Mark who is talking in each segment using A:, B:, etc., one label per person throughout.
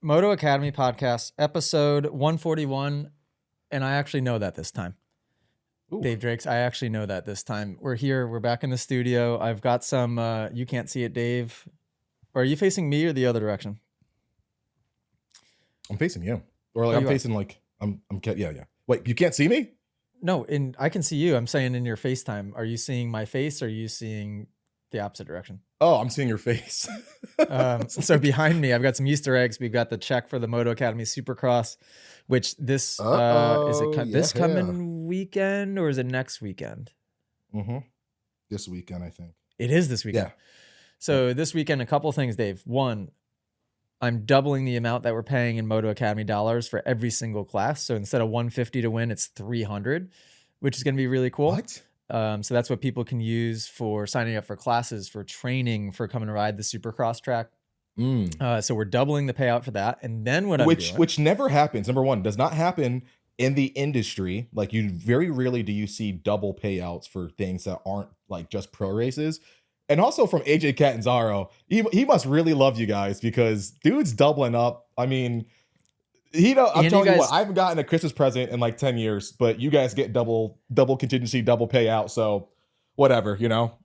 A: Moto Academy podcast, episode 141. And I actually know that this time.
B: Ooh.
A: Dave Drakes, I actually know that this time. We're here. We're back in the studio. I've got some, you can't see it, Dave. Or are you facing me or the other direction?
B: I'm facing you. Or like I'm facing like, yeah. Wait, you can't see me?
A: No, and I can see you. I'm saying in your FaceTime. Are you seeing my face or are you seeing the opposite direction?
B: Oh, I'm seeing your face.
A: So behind me, I've got some Easter eggs. We've got the check for the Moto Academy Supercross, which this this coming weekend or is it next weekend?
B: This weekend, I think.
A: It is this weekend.
B: Yeah.
A: So this weekend, a couple things, Dave. One, I'm doubling the amount that we're paying in Moto Academy dollars for every single class. So instead of $150 to win, it's $300, which is going to be really cool.
B: What?
A: So that's what people can use for signing up for classes, for training, for coming to ride the Supercross track. So we're doubling the payout for that. And then
B: which never happens. Number one, does not happen in the industry. Like you very rarely do you see double payouts for things that aren't like just pro races. And also from AJ Catanzaro, he must really love you guys because dude's doubling up. I mean, I'm telling you what, I haven't gotten a Christmas present in like 10 years, but you guys get double contingency, double payout. So whatever, you know,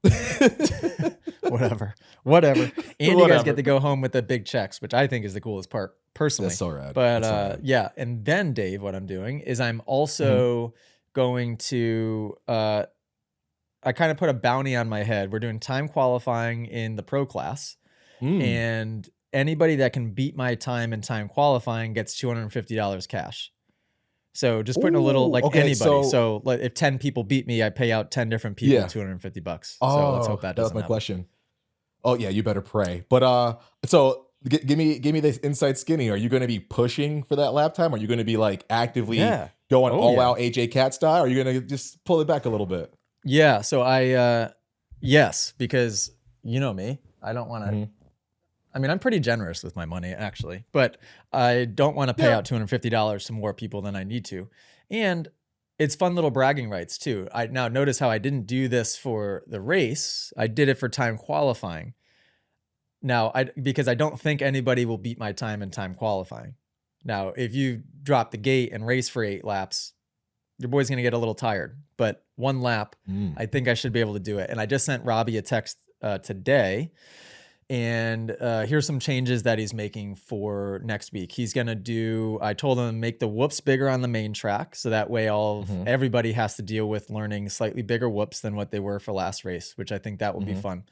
A: whatever. And you guys get to go home with the big checks, which I think is the coolest part personally.
B: That's so rad.
A: But yeah. And then Dave, what I'm doing is I'm also going to, I kind of put a bounty on my head. We're doing time qualifying in the pro class and anybody that can beat my time in time qualifying gets $250 cash. So just putting a little anybody. So like if 10 people beat me, I pay out 10 different people $250. So let's hope that doesn't happen.
B: Question. Oh yeah, you better pray. But so give me this inside skinny. Are you going to be pushing for that lap time? Are you going to be like actively going all out AJ Cat style? Or are you going to just pull it back a little bit?
A: Yeah. So yes, because you know me, I don't want to. I mean, I'm pretty generous with my money, actually, but I don't want to pay out $250 to more people than I need to. And it's fun little bragging rights, too. Now, notice how I didn't do this for the race. I did it for time qualifying. Now, because I don't think anybody will beat my time in time qualifying. Now, if you drop the gate and race for 8 laps, your boy's going to get a little tired. But 1 lap, I think I should be able to do it. And I just sent Robbie a text today. And here's some changes that he's making for next week. He's going to do, I told him to make the whoops bigger on the main track. So that way everybody has to deal with learning slightly bigger whoops than what they were for last race, which I think that will be fun.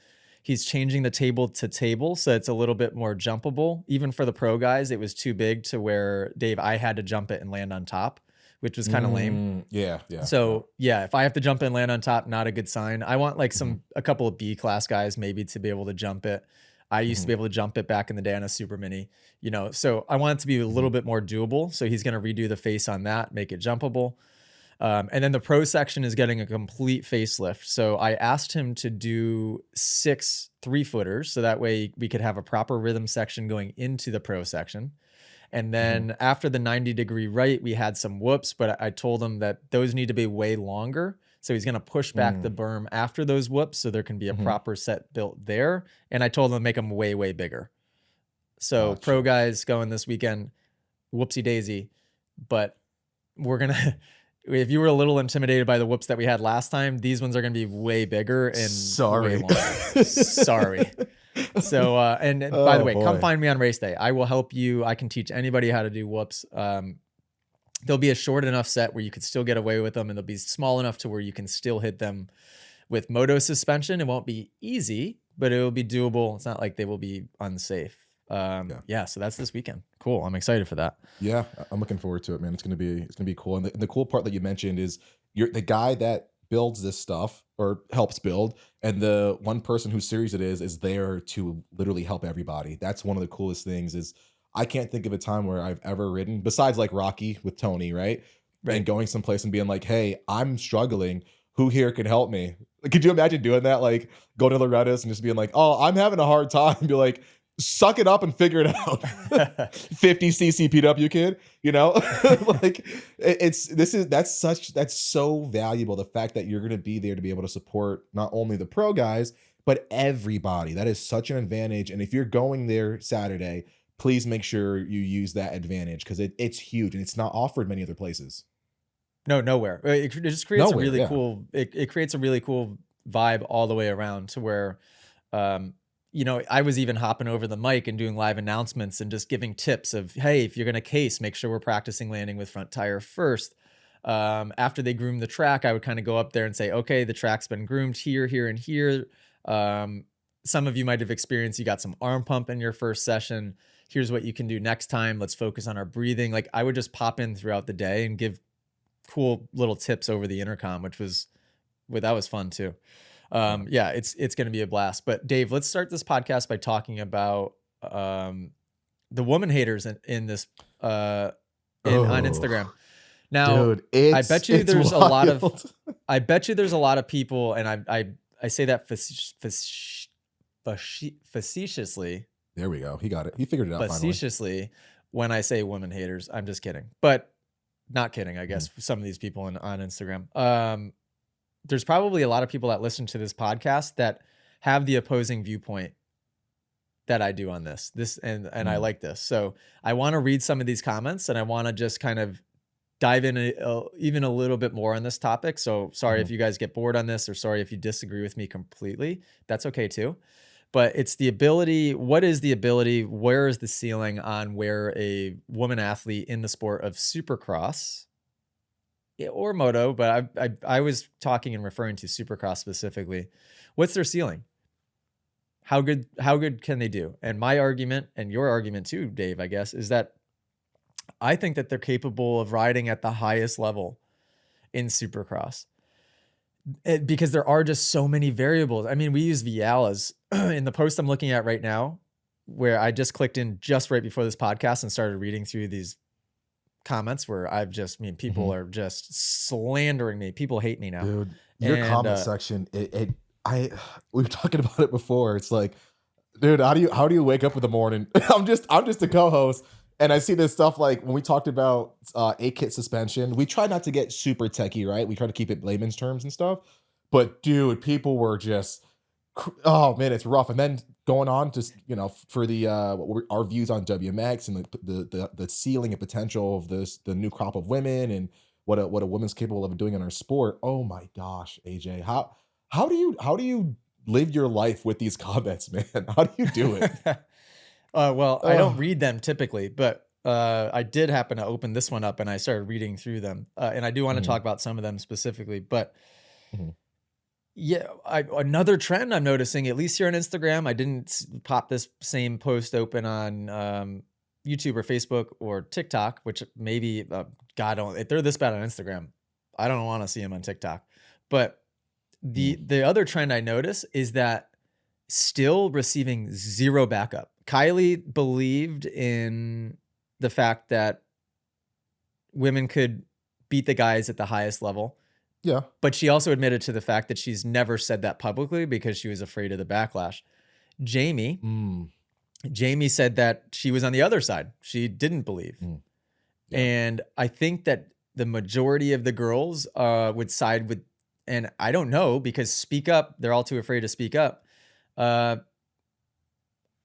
A: He's changing the table to table. So it's a little bit more jumpable. Even for the pro guys, it was too big to where, Dave, I had to jump it and land on top, which was kind of lame.
B: Yeah.
A: So yeah, if I have to jump and land on top, not a good sign. I want like a couple of B class guys maybe to be able to jump it. I used to be able to jump it back in the day on a Super Mini, you know, so I want it to be a little bit more doable. So he's going to redo the face on that, make it jumpable. And then the pro section is getting a complete facelift. So I asked him to do 6 3-footers. So that way we could have a proper rhythm section going into the pro section. And then after the 90-degree right, we had some whoops, but I told him that those need to be way longer. So he's going to push back the berm after those whoops so there can be a proper set built there. And I told him to make them way, way bigger. So pro guys going this weekend, whoopsie daisy. But we're going to, if you were a little intimidated by the whoops that we had last time, these ones are going to be way bigger and way longer. Sorry. So, and by the way, come find me on race day. I will help you. I can teach anybody how to do whoops. There'll be a short enough set where you could still get away with them, and they'll be small enough to where you can still hit them with moto suspension. It won't be easy, but it will be doable. It's not like they will be unsafe. Yeah. So that's this weekend. Cool. I'm excited for that.
B: Yeah, I'm looking forward to it, man. It's gonna be cool. And the cool part that you mentioned is you're the guy that builds this stuff or helps build, and the one person whose series it is there to literally help everybody. That's one of the coolest things. Is I can't think of a time where I've ever ridden, besides like Rocky with Tony, right? And going someplace and being like, hey, I'm struggling. Who here can help me? Could you imagine doing that? Like go to Loretta's and just being like, oh, I'm having a hard time. Be like, suck it up and figure it out. 50cc PW kid, you know? Like that's so valuable. The fact that you're going to be there to be able to support not only the pro guys, but everybody. That is such an advantage. And if you're going there Saturday, please make sure you use that advantage because it's huge and it's not offered many other places.
A: No, nowhere. It just creates a
B: Nowhere,
A: really
B: yeah.
A: cool. It creates a really cool vibe all the way around to where, um, I was even hopping over the mic and doing live announcements and just giving tips of, hey, if you're gonna case, make sure we're practicing landing with front tire first. After they groom the track, I would kind of go up there and say, okay, the track's been groomed here, here, and here. Some of you might have experienced you got some arm pump in your first session. Here's what you can do next time. Let's focus on our breathing. Like I would just pop in throughout the day and give cool little tips over the intercom, that was fun too. Yeah, it's going to be a blast. But Dave, let's start this podcast by talking about the woman haters in this on
B: Oh,
A: Instagram. Now,
B: dude, it's wild.
A: I bet you there's a lot of people, and I say that facetiously.
B: There we go. He got it. He figured it out finally.
A: Facetiously, when I say women haters, I'm just kidding. But not kidding, I guess, for some of these people on Instagram. There's probably a lot of people that listen to this podcast that have the opposing viewpoint that I do on this. And I like this. So I want to read some of these comments and I want to just kind of dive in even a little bit more on this topic. So sorry if you guys get bored on this, or sorry if you disagree with me completely. That's okay too. But it's the ability. What is the ability? Where is the ceiling on where a woman athlete in the sport of Supercross or Moto, but I was talking and referring to Supercross specifically. What's their ceiling? How good can they do? And my argument, and your argument too, Dave, I guess, is that I think that they're capable of riding at the highest level in Supercross. Because there are just so many variables. I mean, we use Vialas in the post I'm looking at right now, where I just clicked in just right before this podcast and started reading through these comments where people are just slandering me. People hate me now.
B: Dude, your comment section, we were talking about it before. It's like, dude, how do you wake up in the morning? I'm just a co-host. And I see this stuff like when we talked about A-kit suspension, we try not to get super techie, right? We try to keep it layman's terms and stuff. But dude, people were just, oh man, it's rough. And then going on to, for the our views on WMX and the ceiling and potential of the new crop of women and what a woman's capable of doing in our sport. Oh my gosh, AJ, how do you live your life with these comments, man? How do you do it?
A: Well, I don't read them typically, but I did happen to open this one up and I started reading through them. And I do want to talk about some of them specifically, but yeah, another trend I'm noticing, at least here on Instagram, I didn't pop this same post open on YouTube or Facebook or TikTok, which maybe, if they're this bad on Instagram, I don't want to see them on TikTok. But the other trend I notice is that still receiving zero backup. Kylie believed in the fact that women could beat the guys at the highest level.
B: Yeah.
A: But she also admitted to the fact that she's never said that publicly because she was afraid of the backlash. Jamie said that she was on the other side. She didn't believe. Yeah. And I think that the majority of the girls would side with, and I don't know, because speak up, they're all too afraid to speak up.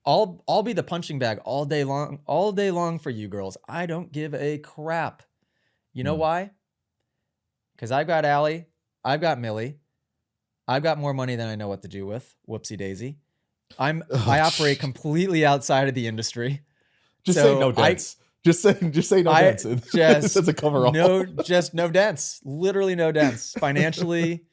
A: I'll be the punching bag all day long for you girls. I don't give a crap. You know why? Because I've got Allie, I've got Millie, I've got more money than I know what to do with. Whoopsie daisy. I operate completely outside of the industry.
B: Just say no dents. Just say no dents. Just a cover all.
A: No dents. Literally no dents. Financially,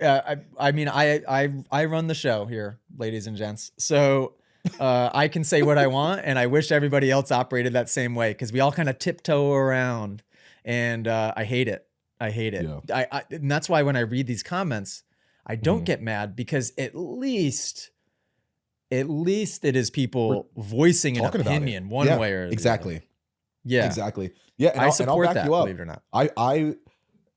A: I mean, I run the show here, ladies and gents. So I can say what I want, and I wish everybody else operated that same way because we all kind of tiptoe around, and I hate it. I hate it. Yeah. And that's why when I read these comments, I don't get mad because at least it is people voicing an opinion one way or the other. Yeah,
B: exactly. Yeah,
A: and I support that. Believe it or not,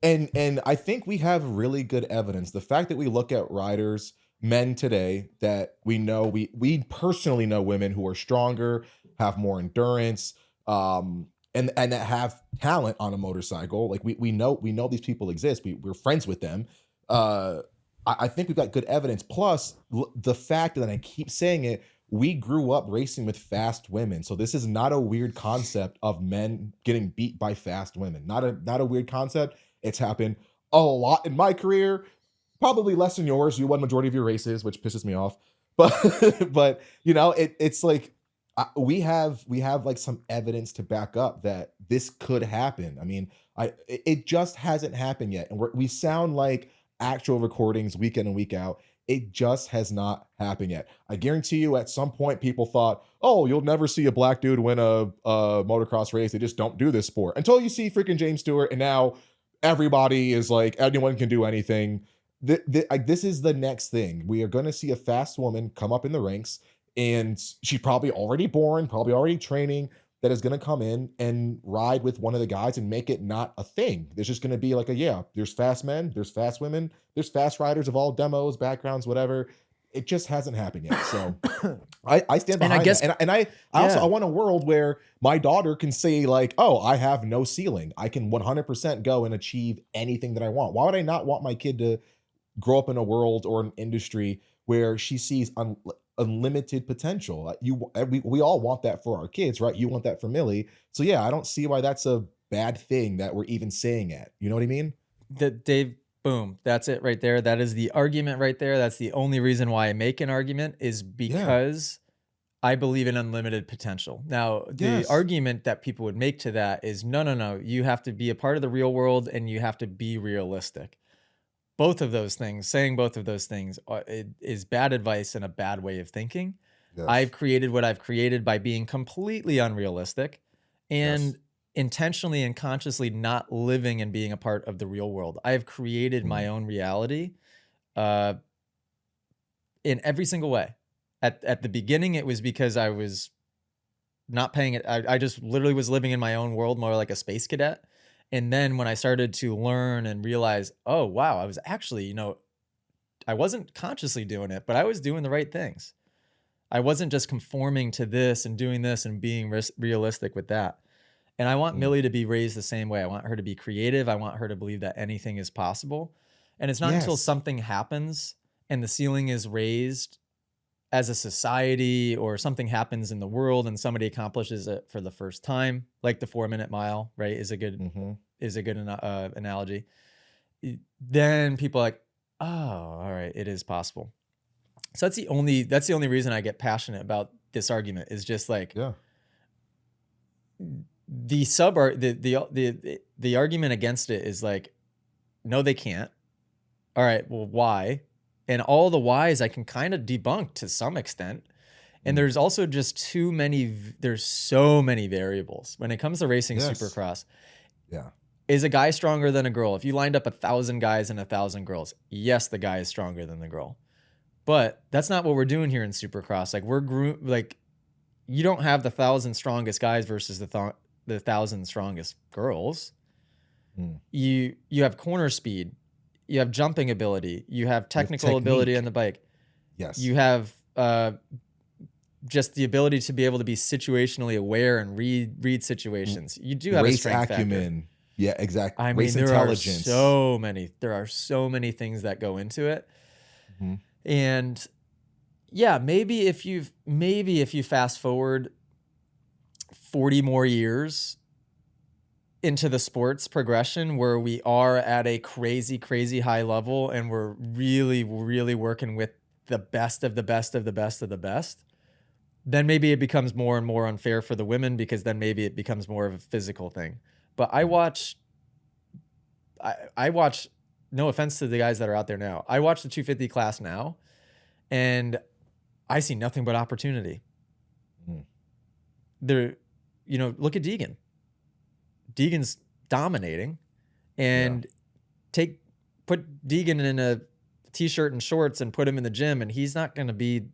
B: and I think we have really good evidence. The fact that we look at riders, men today, that we know, we personally know women who are stronger, have more endurance, and that have talent on a motorcycle. Like we know these people exist. We're friends with them. I think we've got good evidence. Plus the fact that I keep saying it, we grew up racing with fast women. So this is not a weird concept of men getting beat by fast women. Not a weird concept. It's happened a lot in my career, probably less than yours. You won majority of your races, which pisses me off. But but you know, it's like we have like some evidence to back up that this could happen. I mean, it just hasn't happened yet, and we sound like actual recordings week in and week out. It just has not happened yet. I guarantee you, at some point, people thought, "Oh, you'll never see a black dude win a motocross race. They just don't do this sport." Until you see freaking James Stewart, and now everybody is like, anyone can do anything. Like, this is the next thing. We are going to see a fast woman come up in the ranks, and she's probably already born, probably already training, that is going to come in and ride with one of the guys and make it not a thing. There's just going to be like yeah, there's fast men, there's fast women, there's fast riders of all demos, backgrounds, whatever. It just hasn't happened yet. So I stand
A: And I
B: behind
A: guess,
B: that. And I also I
A: yeah,
B: want a world where my daughter can say like, "Oh, I have no ceiling. I can 100% go and achieve anything that I want." Why would I not want my kid to grow up in a world or an industry where she sees unlimited potential? We all want that for our kids, right? You want that for Millie. So yeah, I don't see why that's a bad thing that we're even saying it. You know what I mean?
A: Dave, boom, that's it right there. That is the argument right there. That's the only reason why I make an argument, is
B: Yeah.
A: because I believe in unlimited potential. Now, the
B: Yes.
A: argument that people would make to that is, no, no, no, you have to be a part of the real world and you have to be realistic. Both of those things, saying both of those things is bad advice and a bad way of thinking. I've
B: Yes.
A: created what I've created by being completely unrealistic
B: Yes.
A: and intentionally and consciously not living and being a part of the real world. I have created my
B: Mm.
A: own reality uh, in every single way. At the beginning, it was because I was not paying it. I just literally was living in my own world, more like a space cadet. And then when I started to learn and realize, oh, wow, I was actually, I wasn't consciously doing it, but I was doing the right things. I wasn't just conforming to this and doing this and being realistic with that. And I want
B: Mm.
A: Millie to be raised the same way. I want her to be creative. I want her to believe that anything is possible. And it's not until
B: Yes.
A: something happens and the ceiling is raised as a society, or something happens in the world and somebody accomplishes it for the first time, like the 4 minute mile, right?
B: Mhm.
A: Is a good analogy. Then people are like, oh, all right, it is possible. So that's the only reason I get passionate about this argument, is just like
B: Yeah.
A: the sub the argument against it is like, no, they can't. All right, well, why? And all the whys I can kind of debunk to some extent. And
B: Mm.
A: there's also just there's so many variables when it comes to racing
B: Yes.
A: supercross.
B: Yeah.
A: Is a guy stronger than a girl? If you lined up 1,000 guys and 1,000 girls, yes, the guy is stronger than the girl. But that's not what we're doing here in supercross. Like, like, you don't have the 1,000 strongest guys versus the 1,000 strongest girls.
B: Mm.
A: You have corner speed, you have jumping ability, you have
B: You have
A: technical ability on
B: technique.
A: the bike,
B: Yes.
A: you have just the ability to be able to be situationally aware and read
B: R
A: situations. You do have a
B: Race
A: strength factor.
B: acumen. Yeah, exact
A: I mean,
B: race
A: there are
B: intelligence.
A: so many things that go into it.
B: Mhm.
A: And yeah, maybe if you fast forward 40 more years into the sports progression, where we are at a crazy, crazy high level and we're really, really working with the best of the best of the best of the best, then maybe it becomes more and more unfair for the women, because then maybe it becomes more of a physical thing. But
B: Mm.
A: I watch, no offense to the guys that are out there now, I watch the 250 class now, and I see nothing but opportunity.
B: Mm.
A: There, look at Deegan. Deegan's dominating,
B: Yeah.
A: and put Deegan in a t-shirt and shorts and put him in the gym, and he's not going to be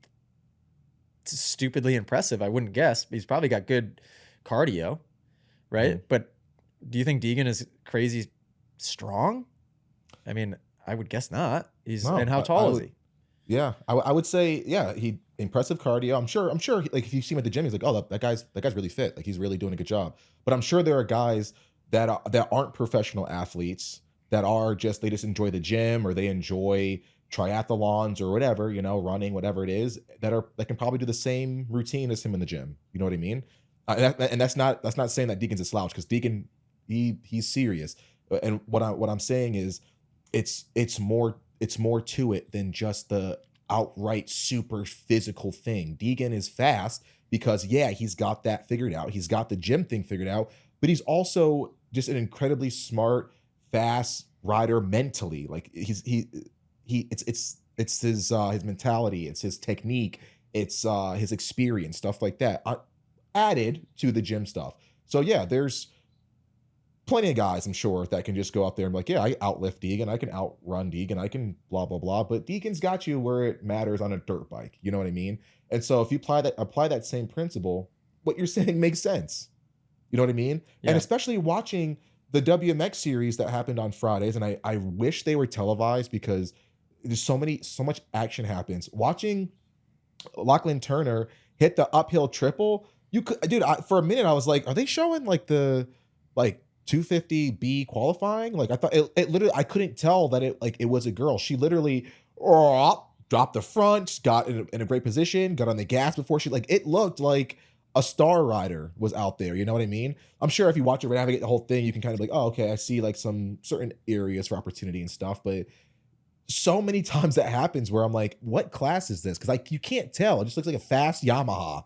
A: stupidly impressive. I wouldn't guess. He's probably got good cardio,
B: Mhm.
A: right? But do you think Deegan is crazy strong? I mean, I would guess not. And
B: No,
A: how
B: I
A: tall is
B: would.
A: he?
B: Yeah, I would say, yeah, he impressive cardio. I'm sure, like, if you see him at the gym, he's like, "Oh, that guy's really fit. Like, he's really doing a good job." But I'm sure there are guys that aren't professional athletes, that are just they just enjoy the gym, or they enjoy triathlons or whatever, running, whatever it is, that can probably do the same routine as him in the gym. You know what I mean? And that's not saying that Deacon's a slouch, because Deacon, he's serious. And what I'm saying is, it's more to it than just the outright super physical thing. Deegan is fast because, yeah, he's got that figured out. He's got the gym thing figured out, but he's also just an incredibly smart, fast rider mentally. Like it's his mentality, it's his technique, it's his experience, stuff like that, added to the gym stuff. So yeah, there's plenty of guys, I'm sure, that can just go out there and be like, yeah, I outlift Deegan, I can outrun Deegan, I can blah blah blah. But Deegan's got you where it matters on a dirt bike. You know what I mean? And so if you apply that same principle, what you're saying makes sense. You know what I mean?
A: Yeah.
B: And especially watching the WMX series that happened on Fridays, and I wish they were televised, because there's so much action happens. Watching Lachlan Turner hit the uphill triple, for a minute I was like, are they showing like the 250B qualifying? Like, I thought it literally, I couldn't tell that it was a girl. She literally dropped the front, got in a great position, got on the gas before it looked like a star rider was out there. You know what I mean? I'm sure if you watch it, navigate the whole thing, you can kind of oh, okay, I see like some certain areas for opportunity and stuff. But so many times that happens where I'm like, what class is this? Because you can't tell. It just looks like a fast Yamaha.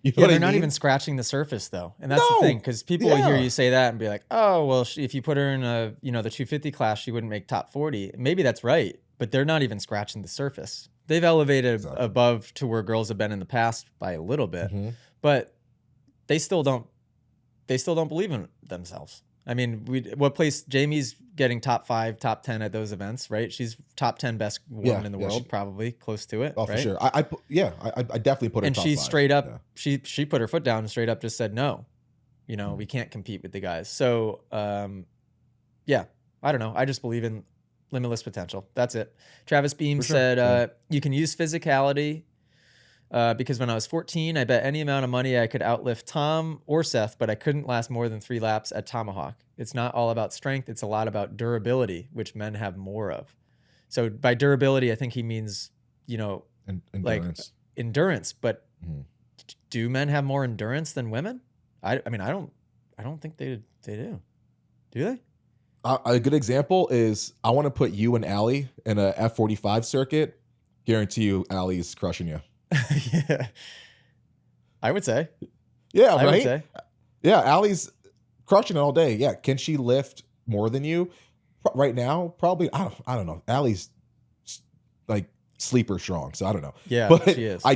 B: You know
A: they're not even scratching the surface though, and that's the thing, because people will hear you say that and be like, "Oh, well, if you put her in the 250 class, she wouldn't make top 40." Maybe that's right, but they're not even scratching the surface. They've elevated above to where girls have been in the past by a little bit, but they still don't believe in themselves. I mean, what place? Jamie's getting top 5, top 10 at those events, right? She's top 10 best woman in the world, probably close to it.
B: Oh,
A: right?
B: for sure. I definitely put her.
A: And
B: top
A: she
B: 5.
A: straight up, she put her foot down and straight up just said no. We can't compete with the guys. So, yeah, I don't know. I just believe in limitless potential. That's it. Travis Beam said, you can use physicality. Because when I was 14, I bet any amount of money I could outlift Tom or Seth, but I couldn't last more than 3 laps at Tomahawk. It's not all about strength. It's a lot about durability, which men have more of. So by durability, I think he means,
B: endurance.
A: like endurance. But do men have more endurance than women? I mean, I don't think they do. Do they?
B: A good example is, I want to put you and Allie in a F45 circuit. Guarantee you, Allie's crushing you.
A: Yeah, I would say.
B: Yeah,
A: I
B: right.
A: would say.
B: Yeah, Allie's crushing it all day. Yeah, can she lift more than you right now? Probably. I don't know. Allie's like sleeper strong, so I don't know.
A: Yeah,
B: but
A: she is.
B: I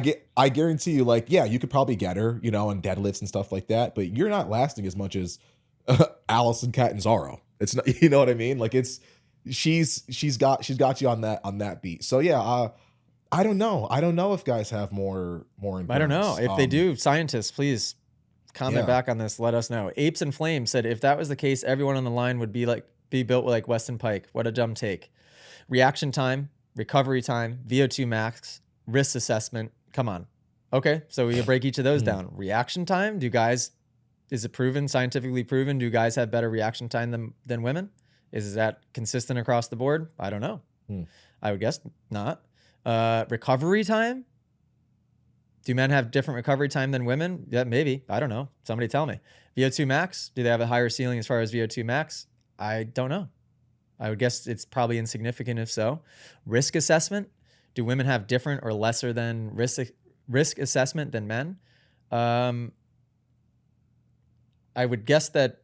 B: guarantee you, you could probably get her, on deadlifts and stuff like that. But you're not lasting as much as Allison Catanzaro. It's not. You know what I mean? Like she's got you on that beat. So yeah. I don't know. I don't know if guys have more endurance.
A: I don't know. If they do, scientists, please comment back on this. Let us know. Apes and Flames said, if that was the case, everyone on the line would be built like Weston Pike. What a dumb take. Reaction time, recovery time, VO2 max, risk assessment. Come on. Okay, so we can break each of those down. Reaction time, is it proven, scientifically proven? Do guys have better reaction time than women? Is that consistent across the board? I don't know. I would guess not. Recovery time? Do men have different recovery time than women? Yeah, maybe. I don't know. Somebody tell me. VO2 max? Do they have a higher ceiling as far as VO2 max? I don't know. I would guess it's probably insignificant if so. Risk assessment? Do women have different or lesser than risk assessment than men? I would guess that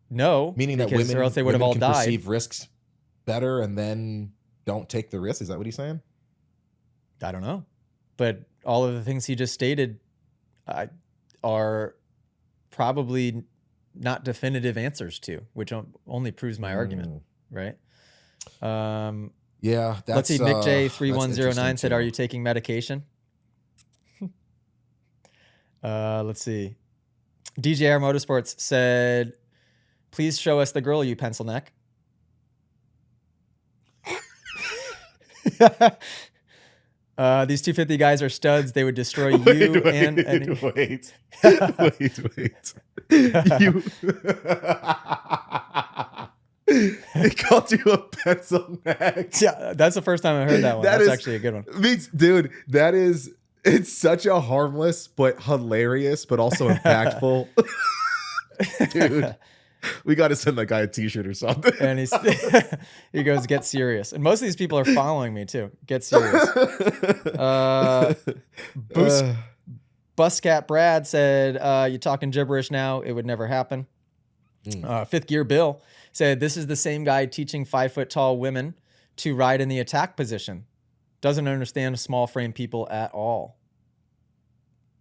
A: no.
B: Meaning that women,
A: or else they would have all
B: can
A: died.
B: Perceive risks better and then don't take the risk. Is that what he's saying?
A: I don't know. But all of the things he just stated are probably not definitive answers to, which only proves my argument, right?
B: Yeah.
A: Let's see. Mick J3109 said, are you taking medication? Let's see. DJR Motorsports said, please show us the girl, you pencil neck. These 250 guys are studs. They would destroy you and
B: wait. You They called you a pencil neck.
A: Yeah, that's the first time I heard that one. That's actually a good one.
B: Dude, it's such a harmless but hilarious but also impactful. Dude, we got to send that guy a t-shirt or something.
A: And he goes, get serious. And most of these people are following me too. Get serious. Buscat Brad said, you talking gibberish now. It would never happen. Fifth Gear Bill said, this is the same guy teaching 5 foot tall women to ride in the attack position. Doesn't understand small frame people at all.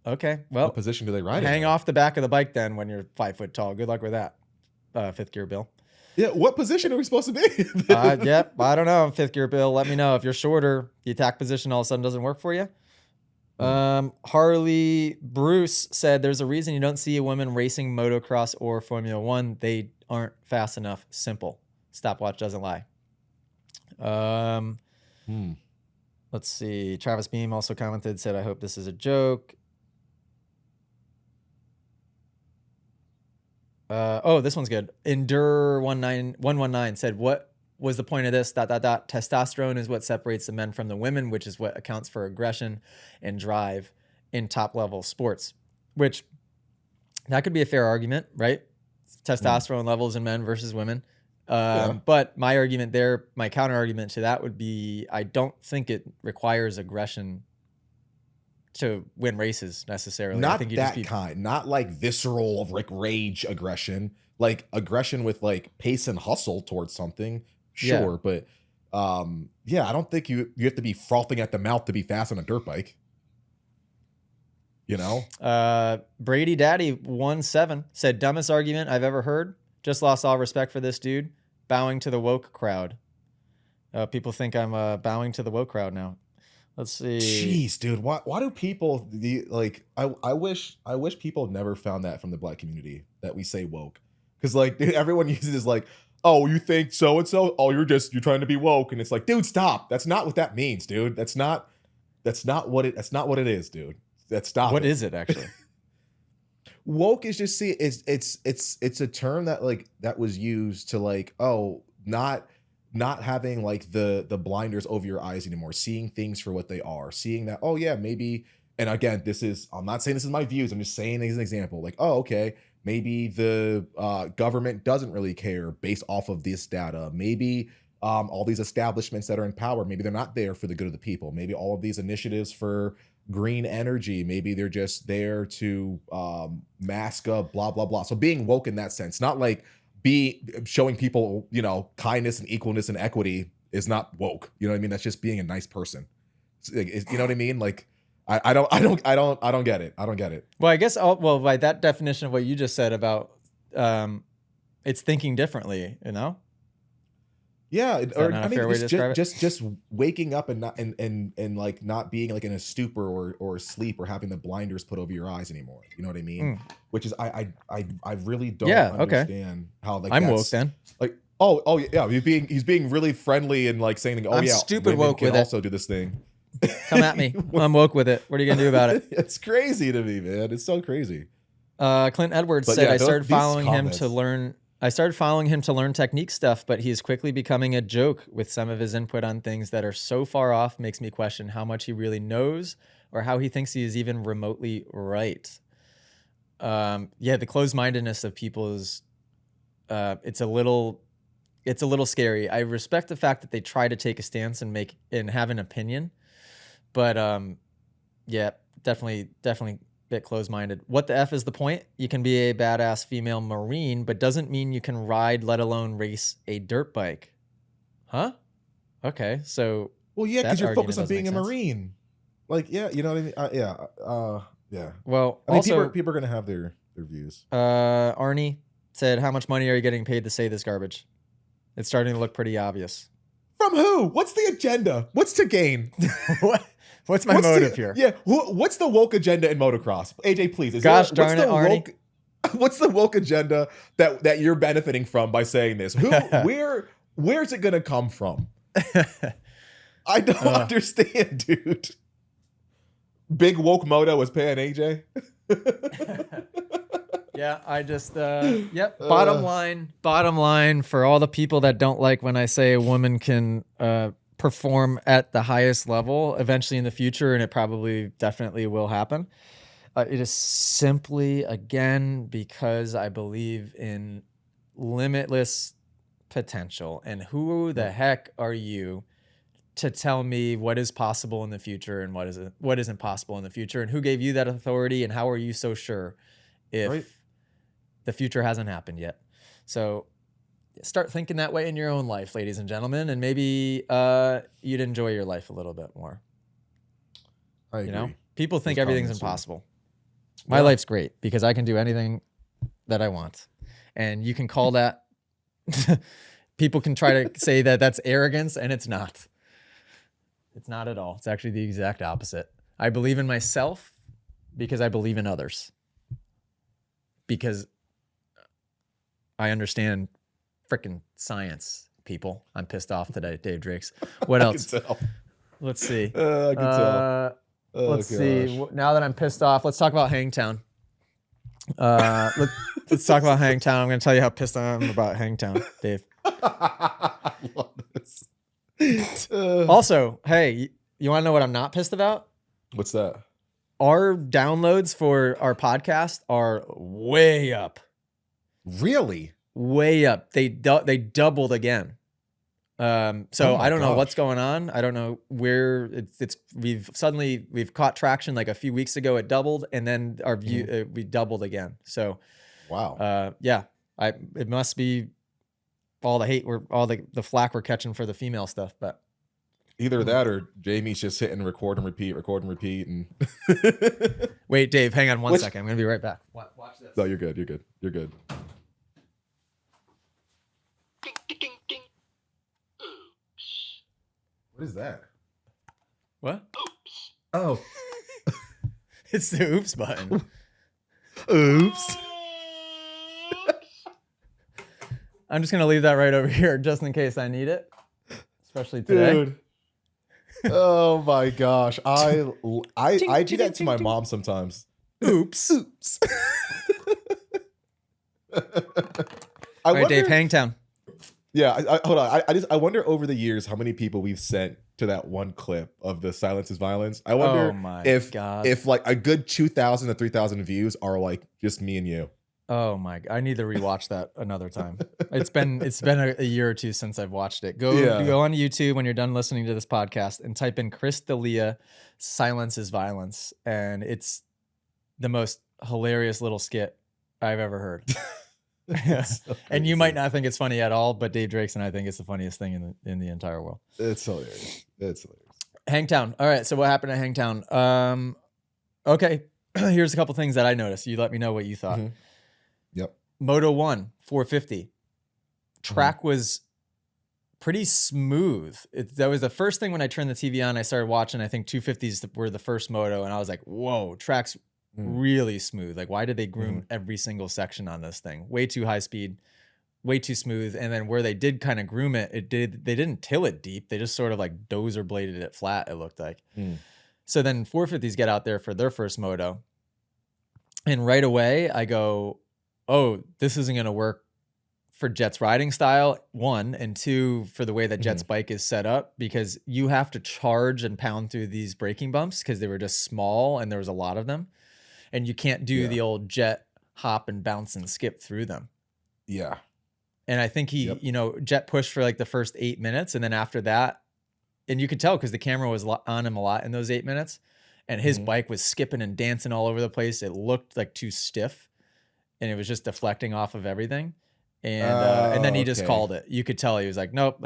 A: Okay, well,
B: what position do they ride in?
A: Hang off the back of the bike then when you're 5 foot tall. Good luck with that, Fifth Gear Bill.
B: Yeah, what position are we supposed to be?
A: Yep, I don't know, Fifth Gear Bill. Let me know if you're shorter. The attack position all of a sudden doesn't work for you. Harley Bruce said, there's a reason you don't see a woman racing motocross or Formula One. They aren't fast enough. Simple. Stopwatch doesn't lie. Let's see. Travis Beam also commented, said, I hope this is a joke. Oh, this one's good. Endure19119 said, what was the point of this? ... Testosterone is what separates the men from the women, which is what accounts for aggression and drive in top level sports, which that could be a fair argument, right? Testosterone levels in men versus women. But my argument there, my counter argument to that would be, I don't think it requires aggression to win races necessarily.
B: Not
A: I think you
B: that
A: just
B: kind, not like visceral of like rage aggression, like aggression with like pace and hustle towards something. Sure.
A: Yeah.
B: But yeah, I don't think you have to be frothing at the mouth to be fast on a dirt bike. You know?
A: Brady Daddy 17 said, dumbest argument I've ever heard. Just lost all respect for this dude. Bowing to the woke crowd. People think I'm bowing to the woke crowd now. Let's see.
B: Jeez, dude. Why do people like? I wish people never found that from the Black community that we say woke, because like, dude, everyone uses it as like, oh, you think so and so? Oh, you're trying to be woke, and it's like, dude, stop. That's not what that means, dude. That's not what it is, dude.
A: What is it actually?
B: Woke is just it's a term that like that was used to like, oh, not having like the blinders over your eyes anymore, seeing things for what they are, seeing that, oh yeah, maybe, and again, I'm not saying this is my views, I'm just saying as an example, like, oh, okay, maybe the government doesn't really care based off of this data. Maybe all these establishments that are in power, maybe they're not there for the good of the people. Maybe all of these initiatives for green energy, maybe they're just there to mask up blah blah blah. So being woke in that sense, not like showing people, you know, kindness and equalness and equity is not woke. You know what I mean? That's just being a nice person. You know what I mean? Like, I don't get it. I don't get it.
A: Well, I guess, by that definition of what you just said about, it's thinking differently, you know?
B: Yeah,
A: or I mean,
B: just waking up and not and like not being like in a stupor or sleep or having the blinders put over your eyes anymore. You know what I mean? Which is I really don't understand how like
A: I'm woke then.
B: Like oh yeah, he's being really friendly and like saying, oh
A: I'm
B: yeah,
A: stupid woke with
B: also do this thing.
A: Come at me. I'm woke with it. What are you gonna do about it?
B: It's crazy to me, man. It's so crazy.
A: Clint Edwards said, I started following him to learn technique stuff, but he's quickly becoming a joke with some of his input on things that are so far off, makes me question how much he really knows or how he thinks he is even remotely right. The closed-mindedness of people is, it's a little scary. I respect the fact that they try to take a stance and have an opinion, but definitely bit closed-minded. What the F is the point? You can be a badass female Marine, but doesn't mean you can ride, let alone race a dirt bike. Huh? Okay, so...
B: Well, yeah, because you're focused on being a Marine. Like, yeah, you know what I mean? Yeah.
A: Well,
B: I mean,
A: also...
B: people are going to have their views.
A: Arnie said, how much money are you getting paid to say this garbage? It's starting to look pretty obvious.
B: From who? What's the agenda? What's to gain?
A: What's my motive here?
B: Yeah, what's the woke agenda in motocross? AJ, please.
A: Gosh darn it, Arnie.
B: What's the woke agenda that you're benefiting from by saying this? Where's it gonna come from? I don't understand, dude. Big woke Moto was paying AJ.
A: Yeah, I just yep. Bottom line for all the people that don't like when I say a woman can perform at the highest level eventually in the future, and it probably definitely will happen. It is simply again because I believe in limitless potential. And who the heck are you to tell me what is possible in the future and what isn't possible in the future? And who gave you that authority? And how are you so sure if
B: Right.
A: the future hasn't happened yet? So start thinking that way in your own life, ladies and gentlemen, and maybe you'd enjoy your life a little bit more.
B: I agree.
A: You know, people think
B: Those
A: everything's
B: comments
A: impossible. My life's great because I can do anything that I want. And you can call that, people can try to say that that's arrogance, and it's not. It's not at all. It's actually the exact opposite. I believe in myself because I believe in others. Because I understand freaking science, people. I'm pissed off today, Dave Drakes. What else?
B: I can tell.
A: Let's see.
B: I can tell. Oh,
A: Let's see. Now that I'm pissed off, let's talk about Hangtown. Let's talk about Hangtown. I'm going to tell you how pissed I am about Hangtown, Dave.
B: I love this.
A: Also, hey, you want to know what I'm not pissed about?
B: What's that?
A: Our downloads for our podcast are way up.
B: Really?
A: Way up. They doubled again. So I don't know what's going on. I don't know where we've caught traction like a few weeks ago. It doubled, and then our view we doubled again. So
B: wow.
A: Yeah, it must be all the hate all the flack we're catching for the female stuff, but
B: either that or Jamie's just hitting record and repeat, and
A: wait, Dave, hang on one second. I'm gonna be right back. Watch this.
B: No, you're good. You're good. What is that?
A: What?
C: Oops.
B: Oh.
A: It's the oops button.
B: Oops.
A: I'm just gonna leave that right over here just in case I need it, especially today.
B: Dude. Oh my gosh. I do that to my mom sometimes.
A: Oops.
B: Oops.
A: All right, Dave, Hangtown.
B: Yeah, hold on. I wonder over the years how many people we've sent to that one clip of the Silence is Violence. I wonder if like a good 2,000 to 3,000 views are like just me and you.
A: Oh my! I need to rewatch that another time. It's been a year or two since I've watched it. Go on YouTube when you're done listening to this podcast and type in Chris D'Elia "Silence is Violence," and it's the most hilarious little skit I've ever heard. So and you might not think it's funny at all, but Dave Drakes and I think it's the funniest thing in the entire world.
B: It's hilarious. It's hilarious.
A: Hangtown. All right. So what happened at Hangtown? Okay. Here's a couple things that I noticed. You let me know what you thought.
B: Mm-hmm. Yep.
A: Moto 1 450. Track was pretty smooth. That was the first thing when I turned the TV on. I started watching. I think 250s were the first moto, and I was like, "Whoa, track's really smooth. Like, why did they groom every single section on this thing? Way too high speed, way too smooth." And then where they did kind of groom it, they didn't till it deep. They just sort of like dozer bladed it flat. It looked like. So then 450s get out there for their first moto, and right away I go, "Oh, this isn't going to work for Jet's riding style, 1, and 2, for the way that Jet's bike is set up, because you have to charge and pound through these braking bumps because they were just small and there was a lot of them. And you can't do the old Jet hop and bounce and skip through them."
B: Yeah.
A: And I think he, Jet pushed for like the first 8 minutes. And then after that, and you could tell because the camera was on him a lot in those 8 minutes, and his bike was skipping and dancing all over the place. It looked like too stiff, and it was just deflecting off of everything. And then he just called it. You could tell he was like, "Nope,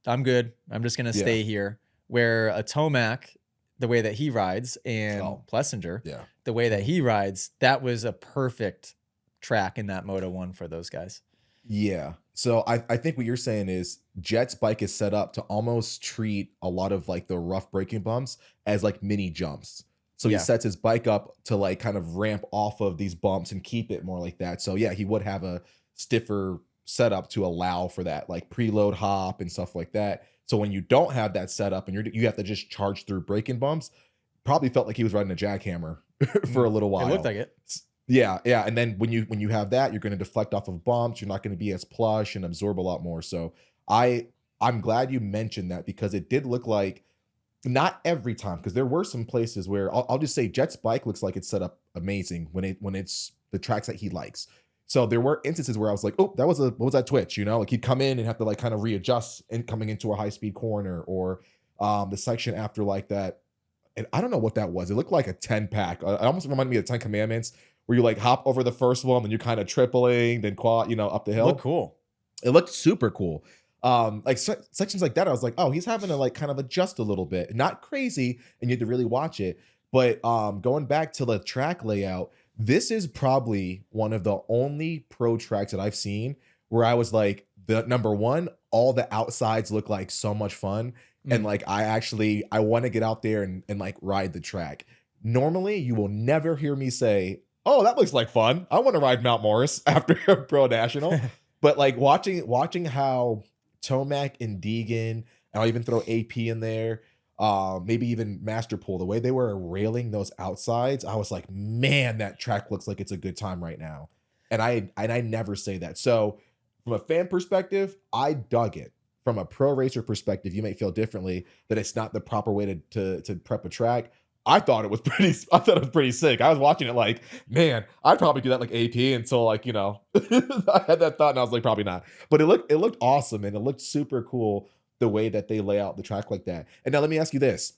A: I'm good. I'm just going to stay here." Where a Tomac, the way that he rides, and Plessinger, the way that he rides, that was a perfect track in that Moto 1 for those guys.
B: Yeah. So I think what you're saying is Jet's bike is set up to almost treat a lot of like the rough braking bumps as like mini jumps. So he sets his bike up to like kind of ramp off of these bumps and keep it more like that. So yeah, he would have a stiffer setup to allow for that like preload hop and stuff like that. So when you don't have that setup and you have to just charge through braking bumps, probably felt like he was riding a jackhammer for a little while.
A: It looked like it.
B: Yeah, yeah, and then when you have that, you're gonna deflect off of bumps, you're not gonna be as plush and absorb a lot more, so I I'm glad you mentioned that because it did look like not every time, because there were some places where I'll just say Jet's bike looks like it's set up amazing when it's the tracks that he likes. So there were instances where I was like, "Oh, that was a what was that twitch?" You know, like he'd come in and have to like kind of readjust and coming into a high speed corner or the section after like that. And I don't know what that was. It looked like a 10 pack. It almost reminded me of 10 Commandments where you like hop over the first one, then you're kind of tripling, then quad, up the
A: Look
B: hill.
A: cool.
B: It looked super cool. Like sections like that, I was like, oh, he's having to like kind of adjust a little bit. Not crazy, and you had to really watch it. But going back to the track layout, this is probably one of the only pro tracks that I've seen where I was like, the number one, all the outsides look like so much fun. And
A: Mm.
B: like I want to get out there and like ride the track. Normally, you will never hear me say, oh, that looks like fun. I want to ride Mount Morris after a pro national. But, like, watching how Tomac and Deegan, and I'll even throw AP in there, maybe even Masterpool, the way they were railing those outsides, I was like, "Man, that track looks like it's a good time right now." And I never say that. So, from a fan perspective, I dug it. From a pro racer perspective, you may feel differently, that it's not the proper way to prep a track. I thought it was pretty sick. I was watching it like, man, I'd probably do that like AP until like, I had that thought and I was like, probably not. But it looked awesome and it looked super cool the way that they lay out the track like that. And now let me ask you this.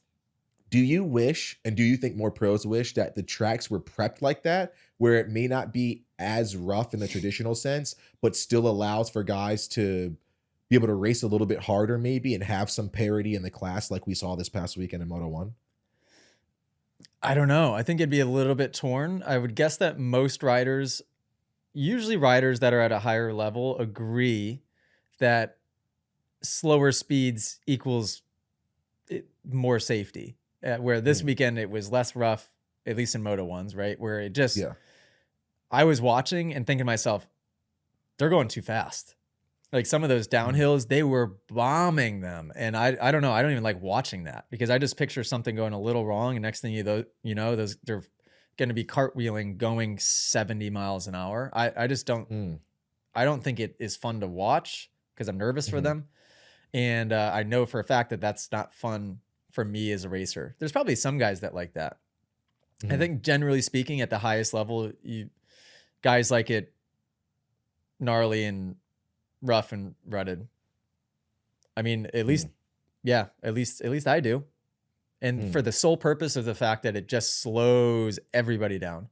B: Do you wish and do you think more pros wish that the tracks were prepped like that, where it may not be as rough in the traditional sense, but still allows for guys to be able to race a little bit harder maybe and have some parity in the class like we saw this past weekend in Moto 1?
A: I don't know. I think it'd be a little bit torn. I would guess that most riders, usually riders that are at a higher level, agree that slower speeds equals more safety. Where this
B: Mm,
A: weekend it was less rough, at least in Moto ones, right? Where it just,
B: yeah.
A: I was watching and thinking to myself, they're going too fast. Like some of those
B: Mm,
A: downhills, they were bombing them, and I don't know. I don't even like watching that because I just picture something going a little wrong, and next thing those they're going to be cartwheeling going 70 miles an hour. I just don't.
B: mm,
A: I don't think it is fun to watch because I'm nervous for
B: mhm,
A: them, and I know for a fact that that's not fun for me as a racer. There's probably some guys that like that. I
B: mhm,
A: think generally speaking, at the highest level, guys like it gnarly and rough and rutted. I mean, at least,
B: mm,
A: yeah, at least I do. And
B: mm,
A: for the sole purpose of the fact that it just slows everybody down.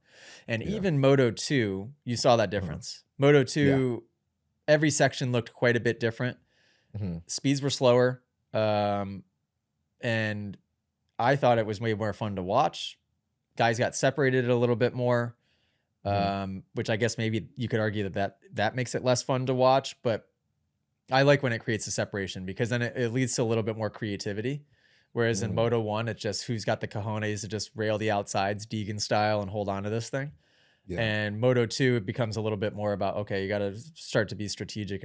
A: And
B: yeah,
A: even Moto 2, you saw that
B: uh-huh,
A: difference. Moto
B: yeah,
A: 2, every section looked quite a bit different.
B: mhm,
A: Speeds were slower. Um, and I thought it was way more fun to watch. Guys got separated a little bit more,
B: mhm,
A: which I guess maybe you could argue that makes it less fun to watch. But I like when it creates a separation because then it leads to a little bit more creativity. Whereas in
B: mm,
A: Moto 1, it's just who's got the cojones to just rail the outsides Deegan style and hold on to this thing.
B: yeah,
A: And Moto 2, it becomes a little bit more about, okay, you got to start to be strategic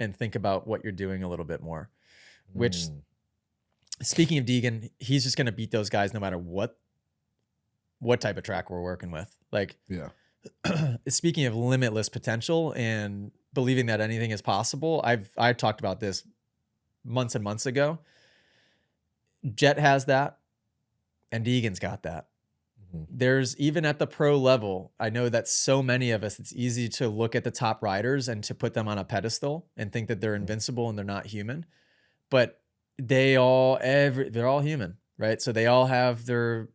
A: and think about what you're doing a little bit more. Which,
B: mm,
A: speaking of Deegan, he's just going to beat those guys no matter what type of track we're working with. Like,
B: yeah,
A: speaking of limitless potential and believing that anything is possible, I talked about this months and months ago. Jet has that, and Deegan's got that.
B: mhm,
A: There's even at the pro level, I know that so many of us, it's easy to look at the top riders and to put them on a pedestal and think that they're
B: mhm,
A: invincible and they're not human. But they're all human, right? So they all have their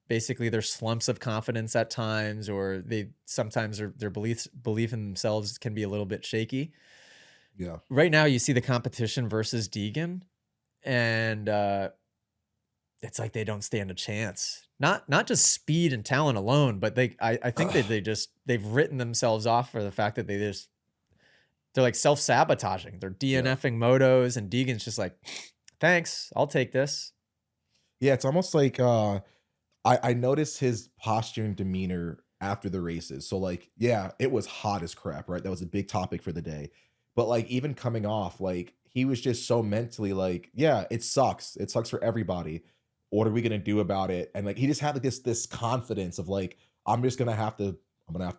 A: basically their slumps of confidence at times, or they sometimes their belief in themselves can be a little bit shaky.
B: yeah,
A: Right now, you see the competition versus Deegan, and it's like they don't stand a chance. Not just speed and talent alone, but I think that they've written themselves off for the fact that they're like self-sabotaging. They're
B: yeah.
A: DNFing motos, and Deegan's just like, thanks, I'll take this.
B: Yeah, it's almost like, I noticed his posture and demeanor after the races. So, like, yeah, it was hot as crap, right? That was a big topic for the day. But, like, even coming off, like, he was just so mentally like, "Yeah, it sucks. It sucks for everybody. What are we gonna do about it?" And, like, he just had, like, this confidence of, like, I'm just gonna have to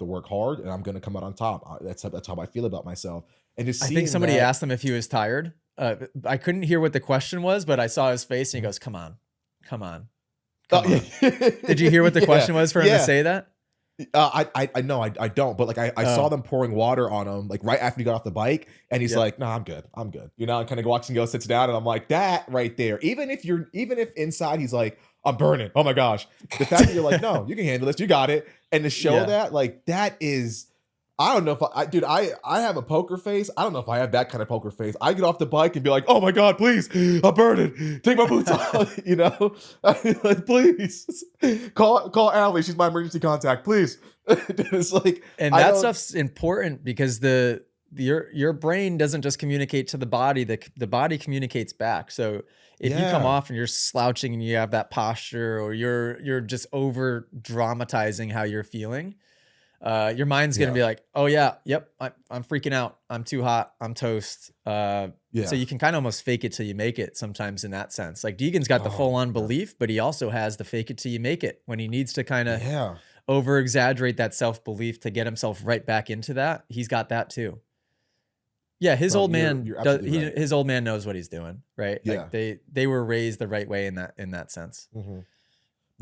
B: work hard and I'm gonna come out on top. That's how I feel about myself. And just
A: I think
B: seeing
A: somebody
B: that,
A: asked him if he was tired. I couldn't hear what the question was, but I saw his face and he goes, "Come on, come on,
B: oh
A: come
B: yeah,
A: on." Did you hear what the
B: yeah,
A: question was for him to
B: yeah.
A: say that?
B: I know I don't, but like I saw
A: Oh,
B: them pouring water on him like right after he got off the bike, and he's
A: yep.
B: like, "No, I'm good, I'm good." You know, and kind of walks and goes, sits down, and I'm like, that right there. Even if inside he's like, "I'm burning," oh my gosh, the fact that you're like, "No, you can handle this, you got it," and to show
A: Yeah.
B: that, like that is, I don't know if dude, I have a poker face. I don't know if I have that kind of poker face. I get off the bike and be like, "Oh my god, please, I'm burning. Take my boots off," you know, like, please call Allie. She's my emergency contact, please. It's like
A: And
B: I
A: that
B: don't.
A: stuff's important because your brain doesn't just communicate to the body, the body communicates back. So if you come
B: Yeah,
A: off and you're slouching and you have that posture, or you're just over dramatizing how you're feeling, your mind's gonna
B: yeah,
A: be like, "Oh yeah, yep, I'm freaking out. I'm too hot. I'm toast." So
B: yeah.
A: you can kind of almost fake it till you make it sometimes in that sense. Like Deegan's got the full
B: Oh
A: on
B: yeah,
A: belief, but he also has the fake it till you make it when he needs to kind of
B: yeah.
A: over exaggerate that self belief to get himself right back into that. He's got that too. Yeah, his
B: No,
A: old man
B: you're
A: does.
B: absolutely right.
A: His old man knows what he's doing, right? Like
B: Yeah.
A: they were raised the right way in that sense.
B: hmm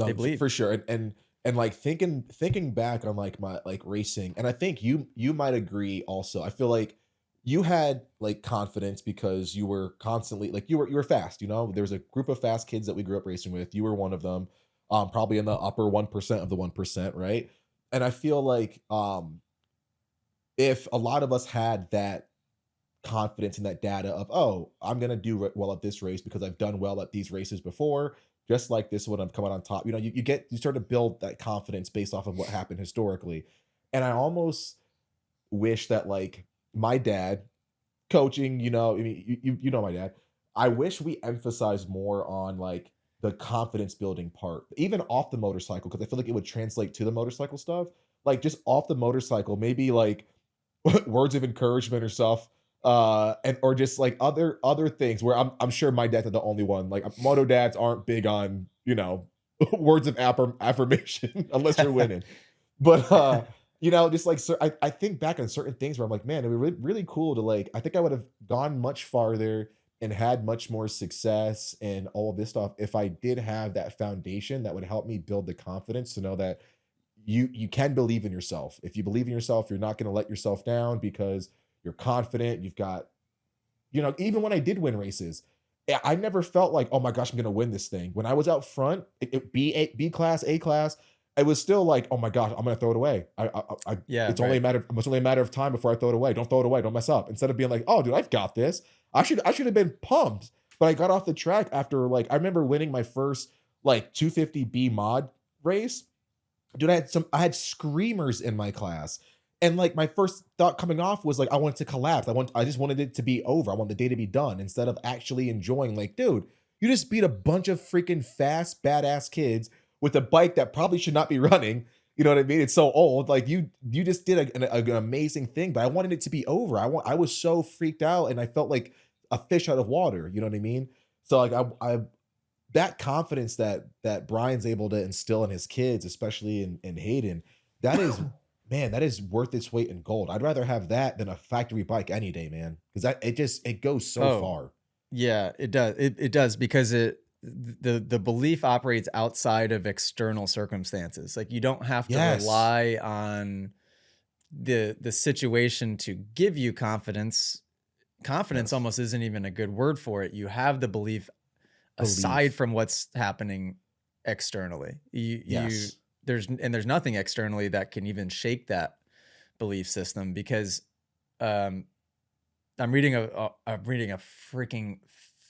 A: They
B: No,
A: believe.
B: for sure. And like thinking back on like my like racing, and I think you might agree also. I feel like you had like confidence because you were constantly like you were fast. You know, there was a group of fast kids that we grew up racing with. You were one of them, probably in the upper 1% of the 1%, right? And I feel like if a lot of us had that confidence in that data of, oh, I'm gonna do well at this race because I've done well at these races before, just like this one, I'm coming on top. You know, you start to build that confidence based off of what happened historically. And I almost wish that like my dad coaching, you know, I mean, you know my dad. I wish we emphasize more on like the confidence building part, even off the motorcycle, because I feel like it would translate to the motorcycle stuff. Like just off the motorcycle, maybe like words of encouragement or stuff, and or just like other things where I'm sure my dad's not the only one. Like moto dads aren't big on, you know, words of affirmation unless you're winning. But you know, just like I think back on certain things where I'm like, man, it would be really cool to like. I think I would have gone much farther and had much more success and all of this stuff if I did have that foundation that would help me build the confidence to know that you can believe in yourself. If you believe in yourself, you're not going to let yourself down because you're confident. You've got, you know, even when I did win races, I never felt like, oh my gosh, I'm going to win this thing. When I was out front, B class, A class, I was still like, oh my gosh, I'm going to throw it away.
A: Yeah,
B: It's only
A: right.
B: a matter, it's only a matter of time before I throw it away. Don't throw it away. Don't mess up. Instead of being like, oh, dude, I've got this. I should have been pumped. But I got off the track after like, I remember winning my first like 250B mod race. Dude, I had screamers in my class. And like my first thought coming off was like I wanted to collapse. I just wanted it to be over. I want the day to be done instead of actually enjoying like, dude, you just beat a bunch of freaking fast badass kids with a bike that probably should not be running. You know what I mean? It's so old. Like you just did an amazing thing, but I wanted it to be over. I was so freaked out and I felt like a fish out of water, you know what I mean? So like I that confidence that Brian's able to instill in his kids, especially in Hayden, that is, man, that is worth its weight in gold. I'd rather have that than a factory bike any day, man, because that it goes so
A: Oh,
B: far.
A: yeah, it does. It does because the belief operates outside of external circumstances. Like you don't have to
B: Yes,
A: rely on the situation to give you confidence. Confidence
B: yes,
A: almost isn't even a good word for it. You have the belief aside
B: belief.
A: from what's happening externally. You
B: Yes,
A: there's nothing externally that can even shake that belief system because um I'm reading a freaking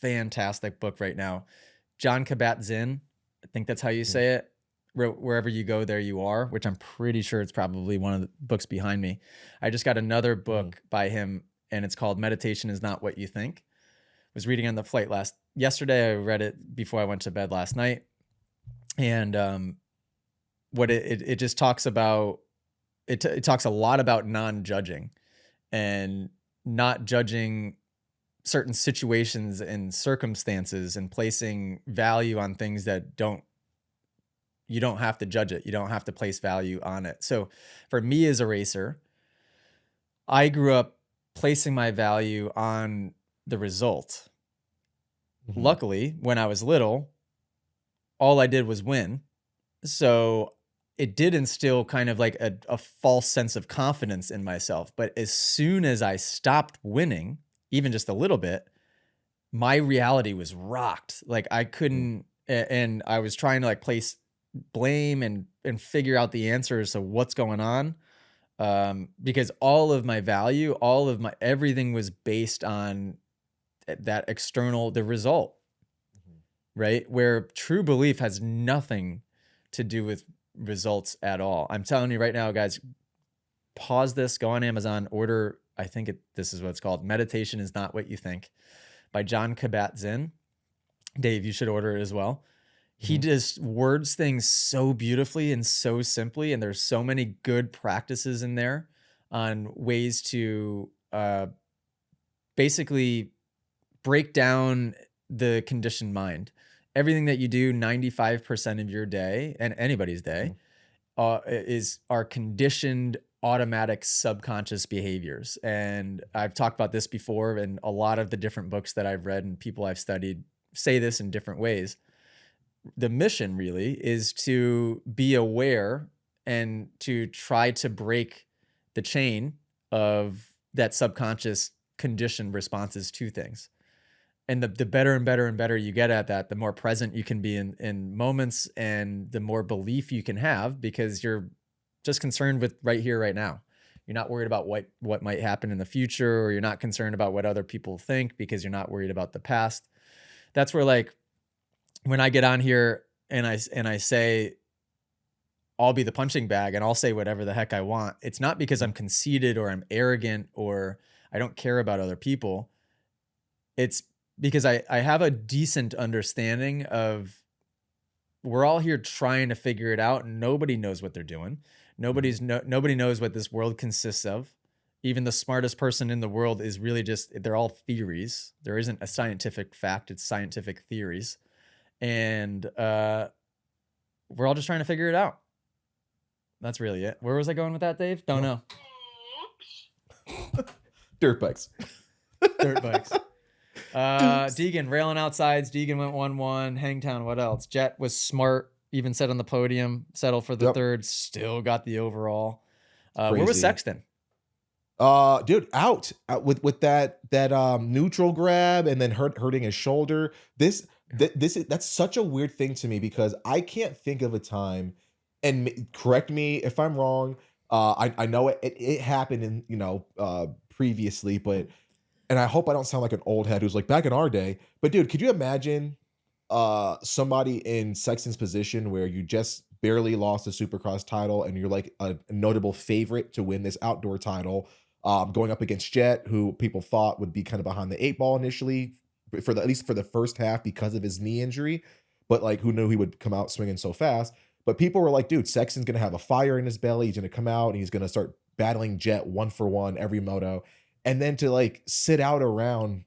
A: fantastic book right now. John Kabat-Zinn, I think that's how you
B: mhm,
A: say it. Wherever you go, there you are, which I'm pretty sure it's probably one of the books behind me. I just got another
B: mhm,
A: book by him, and it's called Meditation is Not What You Think. Was reading on the flight last yesterday. I read it before I went to bed last night, and what it just talks about. It talks a lot about non-judging and not judging certain situations and circumstances and placing value on things that don't You don't have to judge it. You don't have to place value on it. So for me as a racer, I grew up placing my value on the result.
B: Mhm.
A: Luckily, when I was little, all I did was win. So it did instill kind of like a false sense of confidence in myself. But as soon as I stopped winning, even just a little bit, my reality was rocked. Like I
B: Mm.
A: couldn't, and I was trying to like place blame and figure out the answers to what's going on. Because all of my value, all of my everything was based on that external, the result,
B: Mhm.
A: right? Where true belief has nothing to do with results at all. I'm telling you right now, guys, pause this, go on Amazon, order, this is what it's called. Meditation is Not What You Think by John Kabat-Zinn. Dave, you should order it as well. He
B: Mhm.
A: just words things so beautifully and so simply, and there's so many good practices in there on ways to basically break down the conditioned mind. Everything that you do 95% of your day and anybody's day
B: Mhm.
A: is our conditioned automatic subconscious behaviors. And I've talked about this before, and a lot of the different books that I've read and people I've studied say this in different ways. The mission really is to be aware and to try to break the chain of that subconscious conditioned responses to things. And the better and better and better you get at that, the more present you can be in moments and the more belief you can have because you're just concerned with right here, right now. You're not worried about what might happen in the future, or you're not concerned about what other people think because you're not worried about the past. That's where like when I get on here and I say I'll be the punching bag and I'll say whatever the heck I want. It's not because
B: Mhm.
A: I'm conceited or I'm arrogant or I don't care about other people. It's because I have a decent understanding of we're all here trying to figure it out and nobody knows what they're doing.
B: Mhm.
A: Nobody knows what this world consists of. Even the smartest person in the world is really just they're all theories. There isn't a scientific fact, it's scientific theories. And we're all just trying to figure it out. That's really it. Where was I going with that, Dave? Don't
B: No.
A: know.
B: Dirt bikes.
A: Dirt bikes.
B: Oops.
A: Deegan railing outsides. Deegan went 1-1. Hangtown, what else? Jet was smart, even set on the podium, settled for the
B: Yep.
A: third, still got the overall. Where was
B: Crazy.
A: Sexton?
B: Dude, out with that neutral grab and then hurting his shoulder. That's such a weird thing to me because I can't think of a time, and correct me if I'm wrong. I know it happened in previously, but and I hope I don't sound like an old head who's like back in our day. But dude, could you imagine somebody in Sexton's position where you just barely lost the Supercross title and you're like a notable favorite to win this outdoor title, going up against Jet, who people thought would be kind of behind the eight ball initially for at least for the first half because of his knee injury, but like who knew he would come out swinging so fast. But people were like, dude, Sexton's gonna have a fire in his belly. He's gonna come out and he's gonna start battling Jet one for one every moto, and then to like sit out around,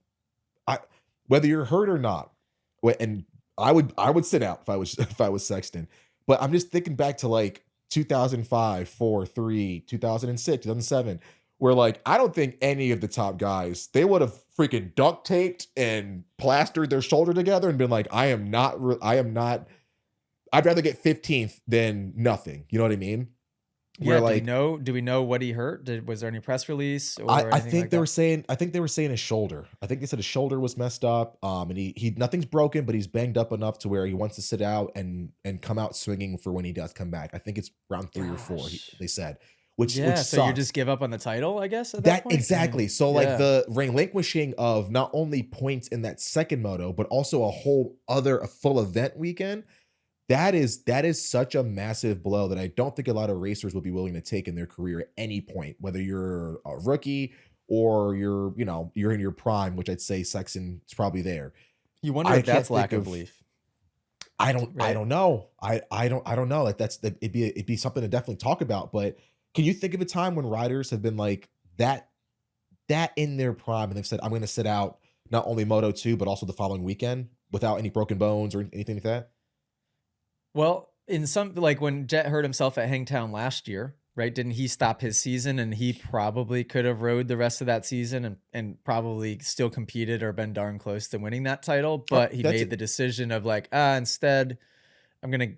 B: I whether you're hurt or not, and I would sit out if I was if I was Sexton. But I'm just thinking back to like 2005, 4, 3, 2006, 2007, where like I don't think any of the top guys they would have freaking duct taped and plastered their shoulder together and been like, I am not. I'd rather get 15th than nothing. You know what I mean? Where
A: Yeah, do we
B: like
A: know? Do we know what he hurt? Was there any press release
B: I
A: or
B: I
A: anything
B: think
A: like
B: they were
A: that?
B: saying I think they were saying his shoulder. I think they said his shoulder was messed up, and he nothing's broken, but he's banged up enough to where he wants to sit out and come out swinging for when he does come back. I think it's round 3 or 4,
A: Gosh.
B: they said, which
A: Yeah, so you
B: sucks.
A: just give up on the title, I guess, at that
B: That
A: point? I mean,
B: exactly. So like
A: yeah.
B: the relinquishing of not only points in that second moto, but also a full event weekend. That is such a massive blow that I don't think a lot of racers will be willing to take in their career at any point, whether you're a rookie or you're in your prime, which I'd say Sexton is probably there.
A: You wonder
B: I
A: if
B: can't
A: that's
B: think
A: lack of
B: of
A: belief,
B: I
A: right?
B: don't know. I don't know. Like it'd be something to definitely talk about. But can you think of a time when riders have been like that in their prime and they've said, I'm gonna sit out not only Moto 2, but also the following weekend without any broken bones or anything like that?
A: Well, in some like when Jet hurt himself at Hangtown last year, right? Didn't he stop his season and he probably could have rode the rest of that season and probably still competed or been darn close to winning that title, but he
B: That's
A: made the decision of like, instead I'm gonna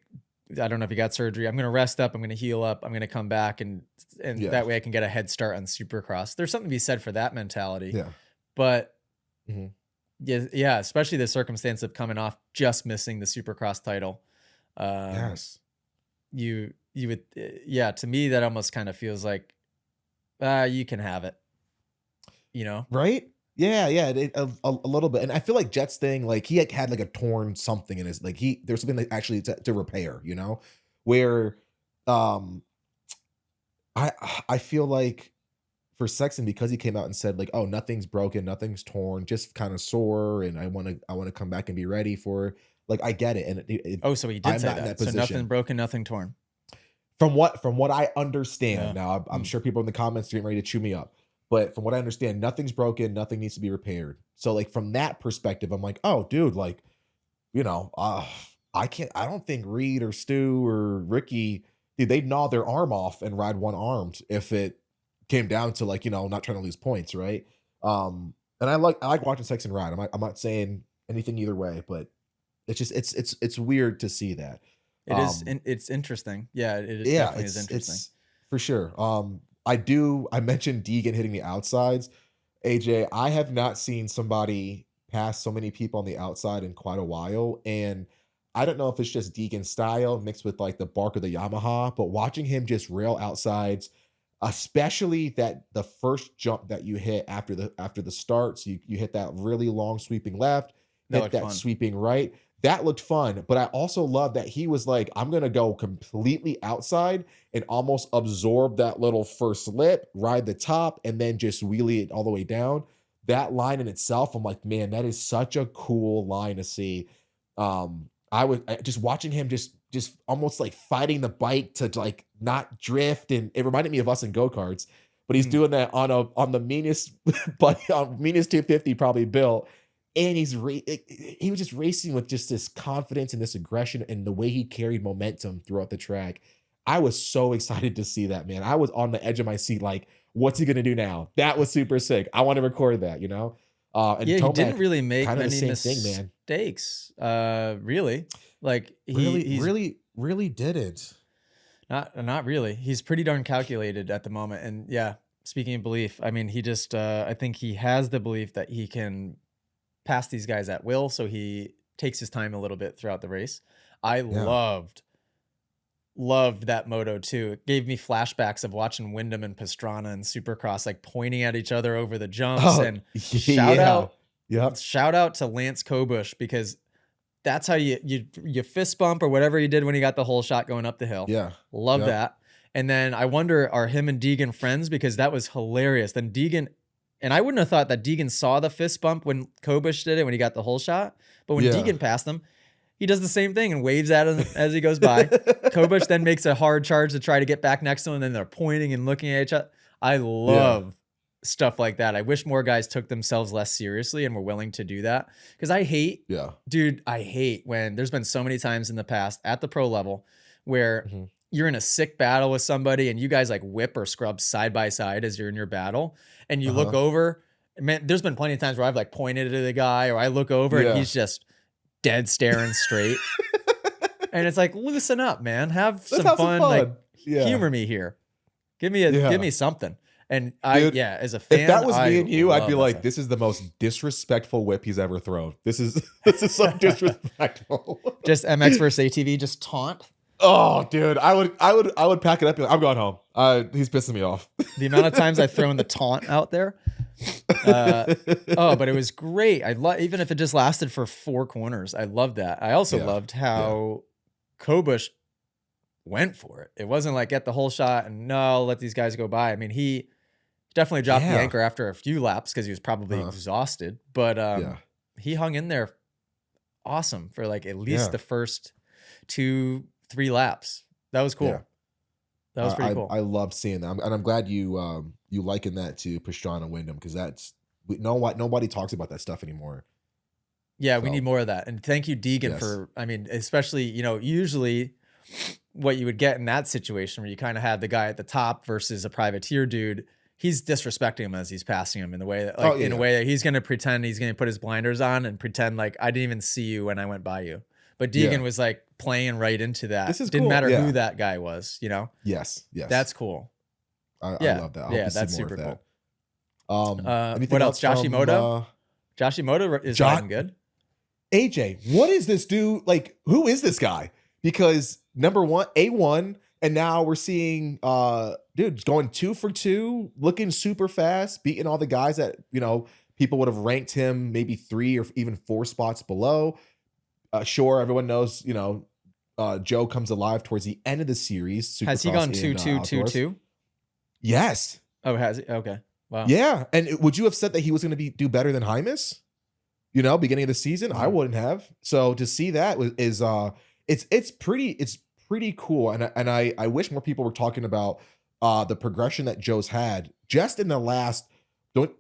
A: I don't know if he got surgery. I'm gonna rest up, I'm gonna heal up, I'm gonna come back and
B: yeah,
A: that way I can get a head start on Supercross. There's something to be said for that mentality.
B: yeah,
A: But
B: mhm.
A: yeah, yeah, especially the circumstance of coming off just missing the Supercross title. Um,
B: Yes.
A: you would yeah, to me that almost kind of feels like you can have it, you know?
B: Right? Yeah, yeah, a little bit, and I feel like Jet's thing, like, he, like, had, like, a torn something in his like, there's something that actually to repair, you know? Where, um, I I feel like for Sexton, because he came out and said, like, "Oh, nothing's broken, nothing's torn, just kinda sore, and I wanna come back and be ready for it." Like, I get it, and
A: Oh, so he did
B: I'm
A: say
B: not in that
A: that. So nothing
B: position.
A: broken, nothing torn.
B: From what I understand,
A: Yeah.
B: now I'm
A: Mm.
B: sure people in the comments are getting ready to chew me up, but from what I understand, nothing's broken, nothing needs to be repaired. So, like, from that perspective, I'm like, "Oh, dude, like, you know, I don't think Reed or Stu or Ricky, dude, they'd gnaw their arm off and ride one-armed if it came down to, like, not trying to lose points, right? And I like watching Sexton ride. I'm not saying anything either way, but it's just it's weird to see that.
A: It is
B: Um
A: it's interesting. Yeah, it
B: yeah,
A: definitely is interesting.
B: it's for sure. I mentioned Deegan hitting the outsides. AJ, I have not seen somebody pass so many people on the outside in quite a while, and I don't know if it's just Deegan style mixed with, like, the bark of the Yamaha, but watching him just rail outsides, especially that the first jump that you hit after the start, so you hit that really long sweeping left,
A: That
B: hit
A: looked
B: that
A: fun.
B: sweeping right. That looked fun, but I also love that he was like, "I'm gonna go completely outside and almost absorb that little first lip, ride the top, and then just wheelie it all the way down." That line in itself, I'm like, "Man, that is such a cool line to see." Just watching him just almost like fighting the bike to like not drift, and it reminded me of us in go-karts, but he's
A: Mm.
B: doing that on the meanest bike, on meanest 250 probably built, and he was just racing with just this confidence and this aggression and the way he carried momentum throughout the track. I was so excited to see that, man. I was on the edge of my seat like, "What's he gonna do now?" That was super sick. I wanna record that, you know? And
A: Yeah, he didn't
B: Tomac,
A: really make
B: kinda the
A: many
B: same thing, man.
A: mistakes. Really. Like
B: Really,
A: he's
B: really, really didn't.
A: not really. He's pretty darn calculated at the moment. And yeah, speaking of belief, I mean, he just I think he has the belief that he can pass these guys at will, so he takes his time a little bit throughout the race. I
B: Yeah.
A: loved that moto too. It gave me flashbacks of watching Wyndham and Pastrana and Supercross like pointing at each other over the jumps,
B: Oh,
A: and shout
B: yeah.
A: out
B: Yep.
A: shout out to Lance Kobush because that's how you fist bump or whatever he did when he got the whole shot going up the hill.
B: Yeah.
A: Love
B: Yep.
A: that. And then I wonder, are him and Deegan friends? Because that was hilarious. Then Deegan, and I wouldn't have thought that Deegan saw the fist bump when Kobush did it when he got the whole shot. But when
B: Yeah.
A: Deegan passed him, he does the same thing and waves at him as he goes by. Kobush then makes a hard charge to try to get back next to him, and then they're pointing and looking at each other. I
B: Yeah.
A: love stuff like that. I wish more guys took themselves less seriously and were willing to do that. Because I hate,
B: Yeah.
A: dude, I hate when there's been so many times in the past at the pro level where
B: Mhm.
A: you're in a sick battle with somebody and you guys like whip or scrub side by side as you're in your battle, and you look
B: Uh-huh.
A: over. Man, there's been plenty of times where I've like pointed at the guy or I look over and
B: Yeah.
A: he's just dead staring straight. And it's like, loosen up, man. Have
B: Let's
A: some
B: have some
A: fun. Like,
B: fun. Yeah.
A: humor me here. Give
B: Yeah.
A: me something. And
B: Dude,
A: yeah, as a
B: if
A: fan,
B: that was me
A: I
B: and you, I'd
A: love
B: be
A: that
B: like,
A: stuff.
B: "This is the most disrespectful whip he's ever thrown. This is this is so disrespectful."
A: Just MX versus ATV, just taunt.
B: Oh, dude, I would pack it up and be like, "I'm going home. He's pissing me off."
A: The amount of times I've thrown the taunt out there. Oh, but it was great. I love, even if it just lasted for 4 corners. I loved that. I also
B: Yeah.
A: loved
B: Yeah.
A: how Kobush went for it. It wasn't like get the whole shot and no, let these guys go by. I mean, he definitely dropped the
B: Yeah.
A: anchor after a few laps because he was probably
B: Uh-huh.
A: exhausted, but
B: Yeah.
A: he hung in there awesome for like at least
B: Yeah.
A: the first 2, 3 laps. That was
B: Yeah.
A: cool. That was pretty
B: I
A: cool.
B: love seeing that, and I'm glad you liken that to Pastrana Wyndham because nobody talks about that stuff anymore.
A: Yeah, we need
B: So
A: more of that. And thank you, Deegan,
B: yes,
A: for, I mean, especially, usually what you would get in that situation where you kind of had the guy at the top versus a privateer dude, he's disrespecting him as he's passing him in the way that,
B: Oh
A: like,
B: yeah,
A: in a
B: yeah.
A: way that he's going to pretend he's going to put his blinders on and pretend like I didn't even see you when I went by you. But Deegan
B: Yeah.
A: was like playing right into
B: This
A: that.
B: is
A: Didn't
B: cool.
A: matter who
B: Yeah.
A: that guy was, you know?
B: Yes. Yes.
A: That's cool.
B: I
A: Yeah.
B: love that. I hope
A: Yeah,
B: to see
A: that's
B: more of
A: super
B: that.
A: cool.
B: Anything
A: What else?
B: else from
A: Joshimoto is
B: Jo
A: riding good.
B: AJ? What is this dude? Like, who is this guy? Because number one, A1, and now we're seeing dude going 2 for 2, looking super fast, beating all the guys that, you know, people would have ranked him maybe 3 or even 4 spots below. Sure, everyone knows, you know, Joe comes alive towards the end of the series.
A: Has he
B: Supercross
A: gone
B: and
A: 2-2-2-2?
B: Yes.
A: Oh, has he? Okay. Wow.
B: Yeah. And would you have said that he was going to do better than Hymus? You know, beginning of the season, I wouldn't have. So to see that is it's pretty cool. And I wish more people were talking about the progression that Joe's had just in the last don't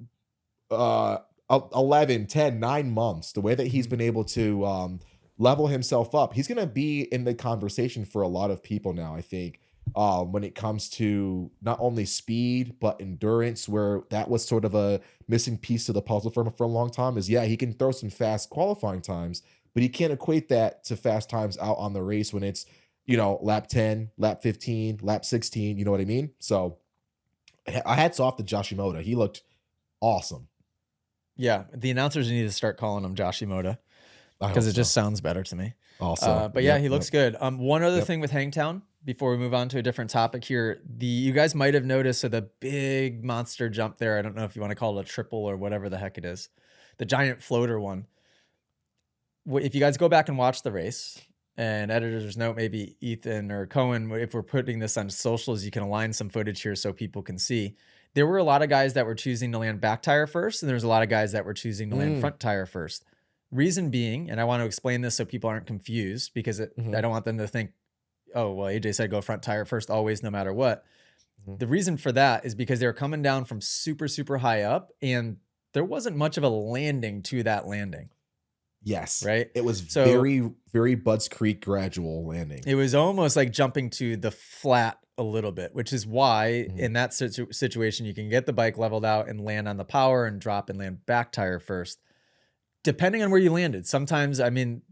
B: 11, 10, 9 months, the way that he's been able to level himself up. He's going to be in the conversation for a lot of people now, I think, when it comes to not only speed, but endurance, where that was sort of a missing piece of the puzzle for him for a long time. Is, yeah, he can throw some fast qualifying times, but he can't equate that to fast times out on the race when it's, you know, lap 10, lap 15, lap 16. You know what I mean? So I hats off to Joshimoto. He looked awesome.
A: Yeah, the announcers need to start calling him Joshimoto
B: I
A: because
B: hope
A: it
B: so.
A: just sounds better to me.
B: Also,
A: But yeah, he looks good. One other
B: Yep.
A: thing with Hangtown before we move on to a different topic here, you guys might have noticed the big monster jump there. I don't know if you want to call it a triple or whatever the heck it is, the giant floater one. If you guys go back and watch the race, and editors note, maybe Ethan or Cohen, if we're putting this on socials, you can align some footage here so people can see. There were a lot of guys that were choosing to land back tire first, and there's a lot of guys that were choosing to land front tire first. Reason being, and I want to explain this so people aren't confused, because I don't want them to think, oh, well, AJ said go front tire first always, no matter what. The reason for that is because they were coming down from super, super high up, and there wasn't much of a landing to that landing.
B: Yes.
A: Right.
B: It was very, very Budds Creek gradual landing.
A: It was almost like jumping to the flat a little bit, which is why in that situation, you can get the bike leveled out and land on the power and drop and land back tire first, depending on where you landed. Sometimes, I mean,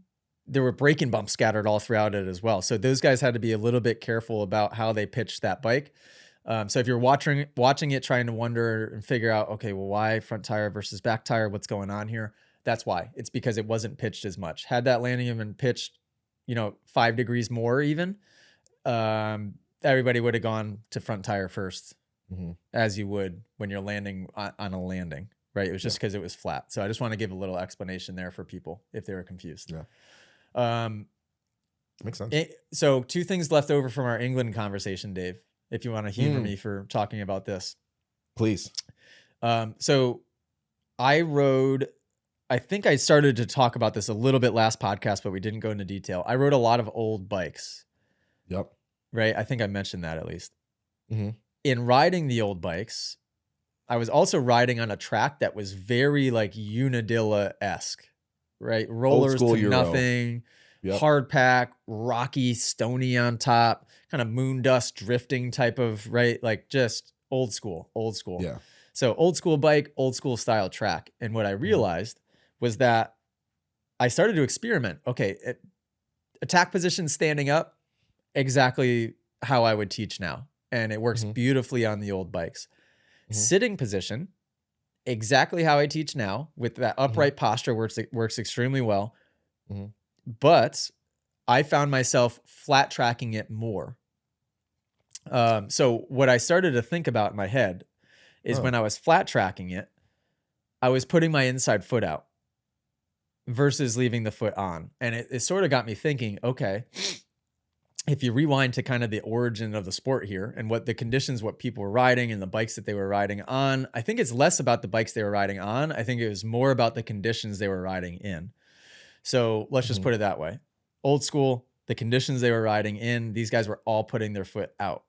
A: there were braking bumps scattered all throughout it as well. So those guys had to be a little bit careful about how they pitched that bike. So if you're watching it, trying to wonder and figure out, okay, well, why front tire versus back tire? What's going on here? That's why. It's because it wasn't pitched as much. Had that landing been pitched, 5 degrees more even, everybody would have gone to front tire first, as you would when you're landing on a landing, right? It was just because it was flat. So I just want to give a little explanation there for people if they were confused.
B: Yeah. Makes sense.
A: So 2 things left over from our England conversation, Dave, if you want to humor me for talking about this.
B: Please.
A: So I think I started to talk about this a little bit last podcast, but we didn't go into detail. I rode a lot of old bikes.
B: Yep.
A: Right? I think I mentioned that at least. In riding the old bikes, I was also riding on a track that was very like Unadilla-esque, right? Rollers to
B: Euro.
A: nothing, hard pack, rocky, stony on top, kind of moon dust drifting type of, right? Like just old school.
B: Yeah.
A: So old school bike, old school style track. And what I realized was that I started to experiment. Okay, attack position standing up, exactly how I would teach now. And it works beautifully on the old bikes. Sitting position, exactly how I teach now, with that upright posture works extremely well. But I found myself flat tracking it more. So what I started to think about in my head is when I was flat tracking it, I was putting my inside foot out versus leaving the foot on. And it sort of got me thinking, okay, if you rewind to kind of the origin of the sport here and what the conditions, what people were riding and the bikes that they were riding on, I think it's less about the bikes they were riding on. I think it was more about the conditions they were riding in. So let's just put it that way. Old school, the conditions they were riding in, these guys were all putting their foot out.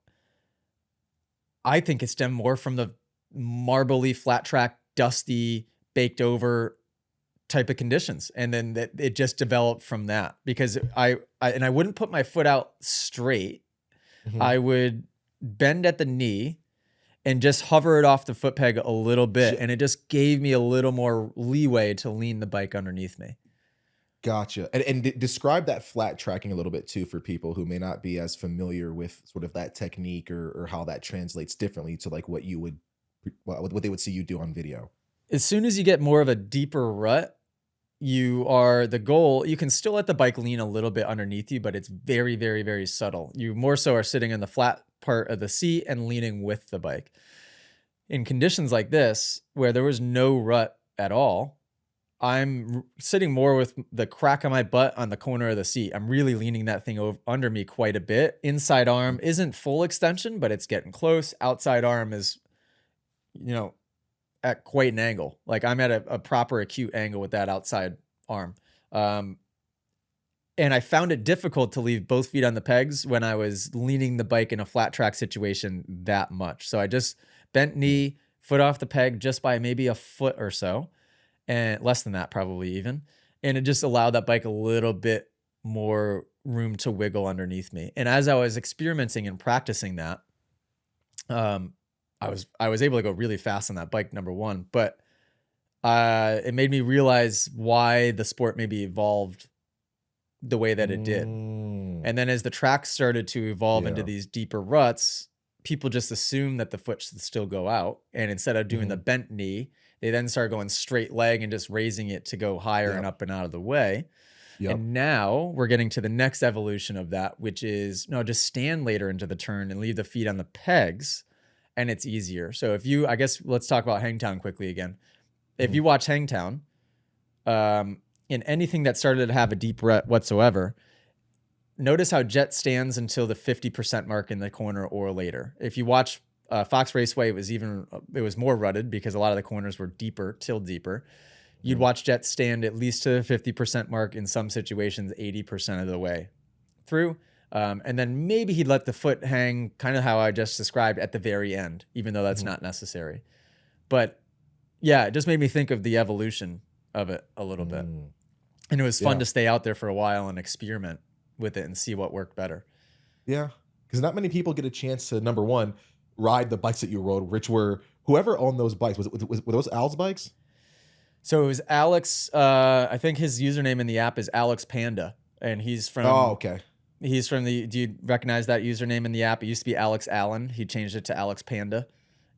A: I think it stemmed more from the marbly, flat track, dusty, baked over type of conditions. And then that it just developed from that, because I wouldn't put my foot out straight.
B: Mhm.
A: I would bend at the knee and just hover it off the foot peg a little bit. And it just gave me a little more leeway to lean the bike underneath me.
B: Gotcha. And describe that flat tracking a little bit too for people who may not be as familiar with sort of that technique, or how that translates differently to like what you would, what they would see you do on video.
A: As soon as you get more of a deeper rut, the goal, you can still let the bike lean a little bit underneath you, but it's very, very, very subtle. You more so are sitting in the flat part of the seat and leaning with the bike. In conditions like this, where there was no rut at all, I'm sitting more with the crack of my butt on the corner of the seat. I'm really leaning that thing over under me quite a bit. Inside arm isn't full extension, but it's getting close. Outside arm is, at quite an angle. Like I'm at a proper acute angle with that outside arm. And I found it difficult to leave both feet on the pegs when I was leaning the bike in a flat track situation that much. So I just bent knee, foot off the peg just by maybe a foot or so, and less than that probably even. And it just allowed that bike a little bit more room to wiggle underneath me. And as I was experimenting and practicing that, I was able to go really fast on that bike, number one, but it made me realize why the sport maybe evolved the way that it did. And then as the track started to evolve into these deeper ruts, people just assume that the foot should still go out. And instead of doing the bent knee, they then start going straight leg and just raising it to go higher and up and out of the way. And now we're getting to the next evolution of that, which is no, just stand later into the turn and leave the feet on the pegs, and it's easier. So I guess let's talk about Hangtown quickly again. If you watch Hangtown, in anything that started to have a deep rut whatsoever, notice how Jet stands until the 50% mark in the corner or later. If you watch Fox Raceway, it was more rutted because a lot of the corners were deeper, tilled deeper. You'd watch Jet stand at least to the 50% mark, in some situations 80% of the way through. And then maybe he'd let the foot hang, kind of how I just described, at the very end, even though that's not necessary. But yeah, it just made me think of the evolution of it a little bit. And it was fun to stay out there for a while and experiment with it and see what worked better.
B: Yeah. Because not many people get a chance to, number one, ride the bikes that you rode, which were whoever owned those bikes. Were those Al's bikes?
A: So it was Alex. I think his username in the app is Alex Panda, and he's from.
B: Oh, okay.
A: He's from the. Do you recognize that username in the app? It used to be Alex Allen. He changed it to Alex Panda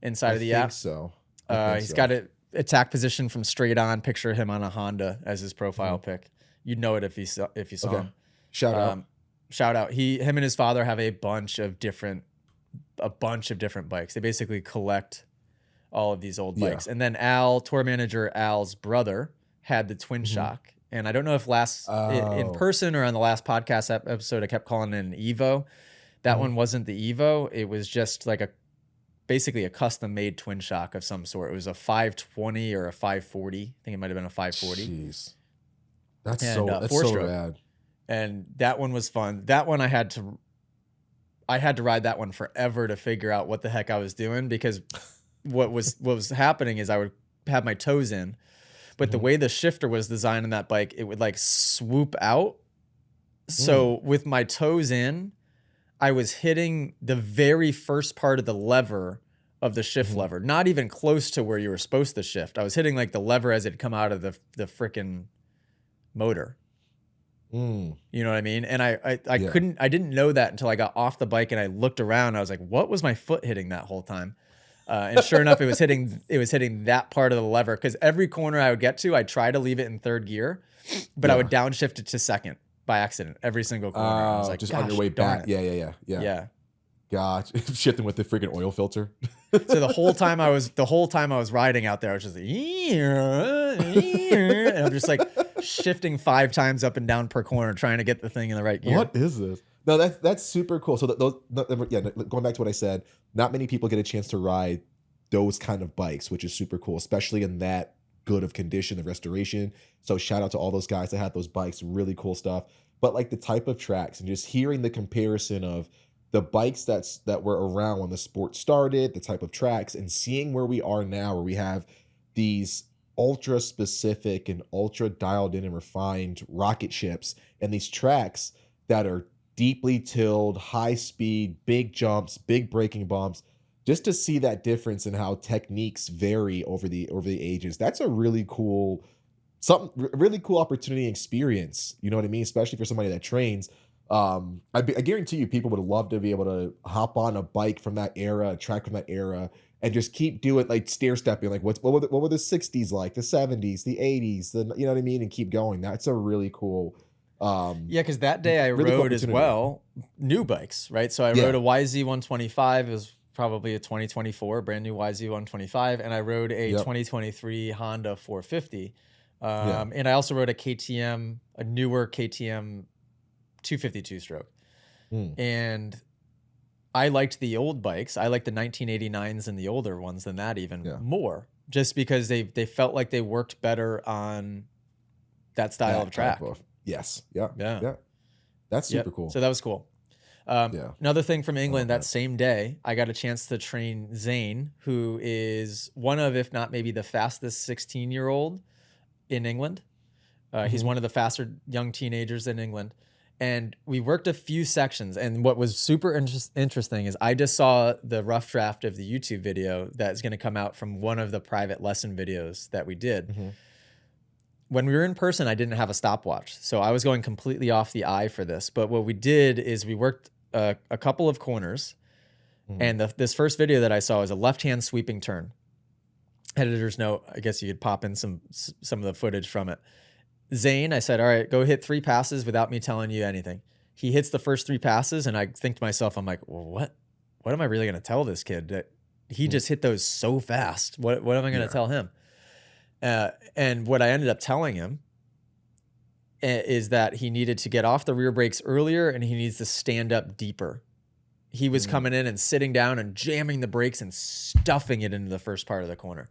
A: inside of the app.
B: So
A: He's got an attack position from straight on. Picture him on a Honda as his profile pic. You'd know it if you saw him.
B: Shout out.
A: Shout out. Him and his father have a bunch of different bikes. They basically collect all of these old bikes. And then tour manager Al's brother, had the Twin Shock. And I don't know if in person or on the last podcast episode, I kept calling it an Evo. That one wasn't the Evo. It was just like basically a custom made Twin Shock of some sort. It was a 520 or a 540. I think it might've been a 540.
B: Jeez. That's so rad.
A: And that one was fun. That one I had to ride that one forever to figure out what the heck I was doing, because what was happening is I would have my toes in, but the way the shifter was designed in that bike, it would like swoop out. So with my toes in, I was hitting the very first part of the lever of the shift lever, not even close to where you were supposed to shift. I was hitting like the lever as it come out of the freaking motor. You know what I mean? And I didn't know that until I got off the bike and I looked around. I was like, what was my foot hitting that whole time? And sure enough, it was hitting that part of the lever, because every corner I would get to, I'd try to leave it in third gear, but I would downshift it to second by accident every single corner. I was like,
B: just on your way back. Yeah. Gotcha. Shifting with the freaking oil filter.
A: So the whole time I was riding out there, I was just like, and I'm just like shifting 5 times up and down per corner, trying to get the thing in the right gear.
B: What is this? No, that's super cool. So going back to what I said, not many people get a chance to ride those kind of bikes, which is super cool, especially in that good of condition of restoration. So shout out to all those guys that had those bikes, really cool stuff. But like the type of tracks and just hearing the comparison of the bikes that were around when the sport started, the type of tracks, and seeing where we are now, where we have these ultra specific and ultra dialed in and refined rocket ships and these tracks that are deeply tilled, high speed, big jumps, big braking bumps, just to see that difference in how techniques vary over the ages. That's a really cool really cool opportunity and experience. You know what I mean? Especially for somebody that trains. I guarantee you, people would love to be able to hop on a bike from that era, a track from that era, and just keep doing like stair stepping. Like what were the '60s like, the '70s, the '80s, the you know what I mean, and keep going. That's a really cool,
A: Yeah, because that day I
B: really cool
A: rode as
B: opportunity.
A: well new bikes, right? So I rode
B: Yeah.
A: a YZ125. It was probably a 2024 brand new YZ125, and I rode a
B: Yep.
A: 2023 Honda 450.
B: Yeah.
A: And I also rode a KTM, a newer KTM 252 stroke.
B: Mm,
A: And I liked the old bikes. I liked the 1989s and the older ones than that even
B: yeah.
A: more, just because they felt like they worked better on that style of
B: That type
A: track.
B: of yes. Yeah.
A: Yeah.
B: Yeah. That's super
A: Yep.
B: cool.
A: So that was cool.
B: Yeah.
A: Another thing from
B: I love
A: England, that
B: that.
A: same day, I got a chance to train Zane, who is one of, if not maybe the fastest 16-year-old in England. He's
B: Mhm.
A: one of the faster young teenagers in England. And we worked a few sections. And what was super interesting is I just saw the rough draft of the YouTube video that's going to come out from one of the private lesson videos that we did.
B: Mhm.
A: When we were in person, I didn't have a stopwatch. So I was going completely off the eye for this. But what we did is we worked a couple of corners.
B: Mhm.
A: And this first video that I saw was a left-hand sweeping turn. Editor's note, I guess you could pop in some of the footage from it. Zane, I said, all right, go hit 3 passes without me telling you anything. He hits the first 3 passes, and I think to myself, I'm like, well, what am I really going to tell this kid? That he
B: Mm.
A: just hit those so fast. What am I going to
B: Yeah.
A: tell him? And what I ended up telling him is that he needed to get off the rear brakes earlier, and he needs to stand up deeper. He was
B: Mm.
A: coming in and sitting down and jamming the brakes and stuffing it into the first part of the corner.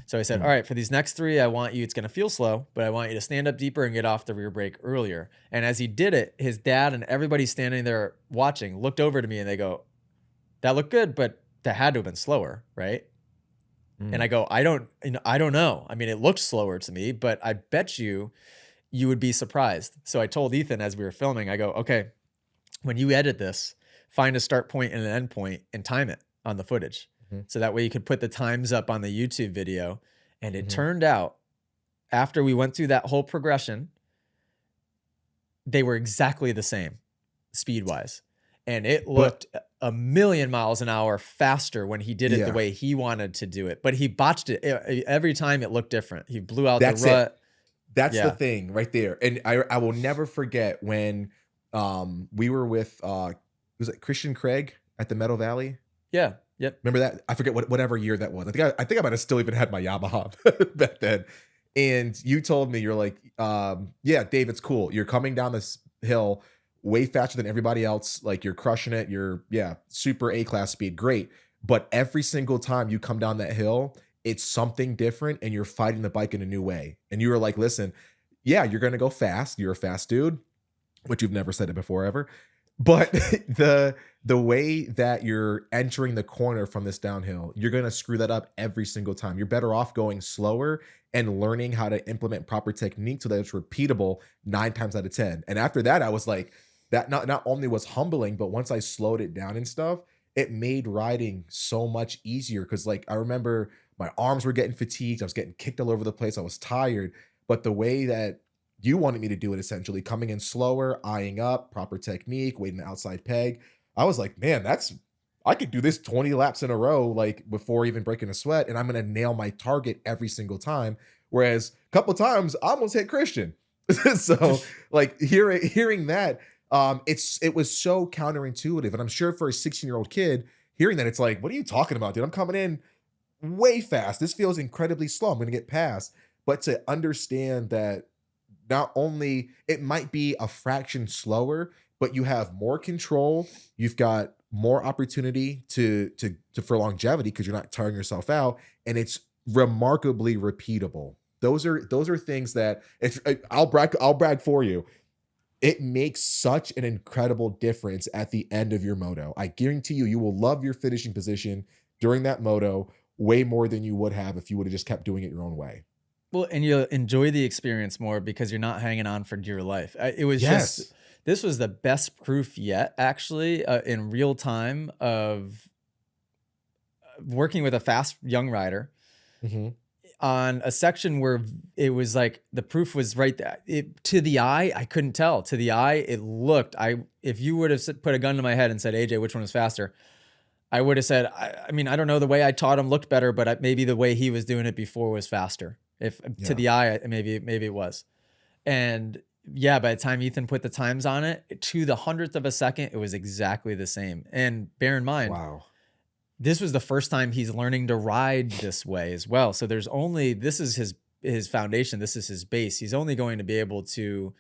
A: So I said, all
B: Mm.
A: right, for these next 3, I want you, it's going to feel slow, but I want you to stand up deeper and get off the rear brake earlier. And as he did it, his dad and everybody standing there watching looked over to me and they go, that looked good, but that had to have been slower, right? And
B: Mm.
A: I go, I don't know. I mean, it looked slower to me, but I bet you would be surprised. So I told Ethan as we were filming, I go, okay, when you edit this, find a start point and an end point and time it on the footage.
B: Mhm.
A: So that way you could put the times up on the YouTube video. And it
B: Mhm.
A: turned out after we went through that whole progression, they were exactly the same speed wise. And it
B: But
A: looked a million miles an hour faster when he did it the
B: yeah,
A: way he wanted to do it. But he botched it. Every time it looked different. He blew out the
B: that's it.
A: rut.
B: That's the
A: Yeah.
B: thing right there. And I will never forget when we were with was it Christian Craig at the Meadow Valley?
A: Yeah. Yep.
B: Remember that? I forget whatever year that was. I think I might have still even had my Yamaha back then. And you told me you're like, yeah, Dave, it's cool. You're coming down this hill way faster than everybody else. Like you're crushing it. You're yeah, super A class speed, great. But every single time you come down that hill, it's something different, and you're fighting the bike in a new way. And you were like, listen, yeah, you're gonna go fast. You're a fast dude, which you've never said it before ever. But the way that you're entering the corner from this downhill, you're gonna screw that up every single time. You're better off going slower and learning how to implement proper technique so that it's repeatable 9 times out of 10. And after that, I was like, that not only was humbling, but once I slowed it down and stuff, it made riding so much easier. Because like I remember my arms were getting fatigued, I was getting kicked all over the place, I was tired. But the way that you wanted me to do it essentially, coming in slower, eyeing up, proper technique, waiting the outside peg. I was like, man, that's I could do this 20 laps in a row, like before even breaking a sweat, and I'm gonna nail my target every single time. Whereas a couple times I almost hit Christian. So like hearing that, it was so counterintuitive. And I'm sure for a 16-year-old kid, hearing that, it's like, what are you talking about, dude? I'm coming in way fast. This feels incredibly slow. I'm gonna get past. But to understand that not only it might be a fraction slower, but you have more control. You've got more opportunity to for longevity because you're not tiring yourself out, and it's remarkably repeatable. Those are things that if I'll brag for you. It makes such an incredible difference at the end of your moto. I guarantee you, you will love your finishing position during that moto way more than you would have if you would have just kept doing it your own way.
A: Well, and you'll enjoy the experience more because you're not hanging on for dear life. It was just,
B: Yes.
A: this was the best proof yet, actually, in real time of working with a fast young rider
B: Mhm.
A: on a section where it was like the proof was right there. To the eye, I couldn't tell. To the eye, it looked. If you would have put a gun to my head and said, AJ, which one was faster? I would have said, I mean, I don't know. The way I taught him looked better, but maybe the way he was doing it before was faster. If to
B: Yeah.
A: the eye, maybe it was. And yeah, by the time Ethan put the times on it, to the hundredth of a second, it was exactly the same. And bear in mind,
B: Wow.
A: this was the first time he's learning to ride this way as well. So this is his foundation. This is his base. He's only going to be able to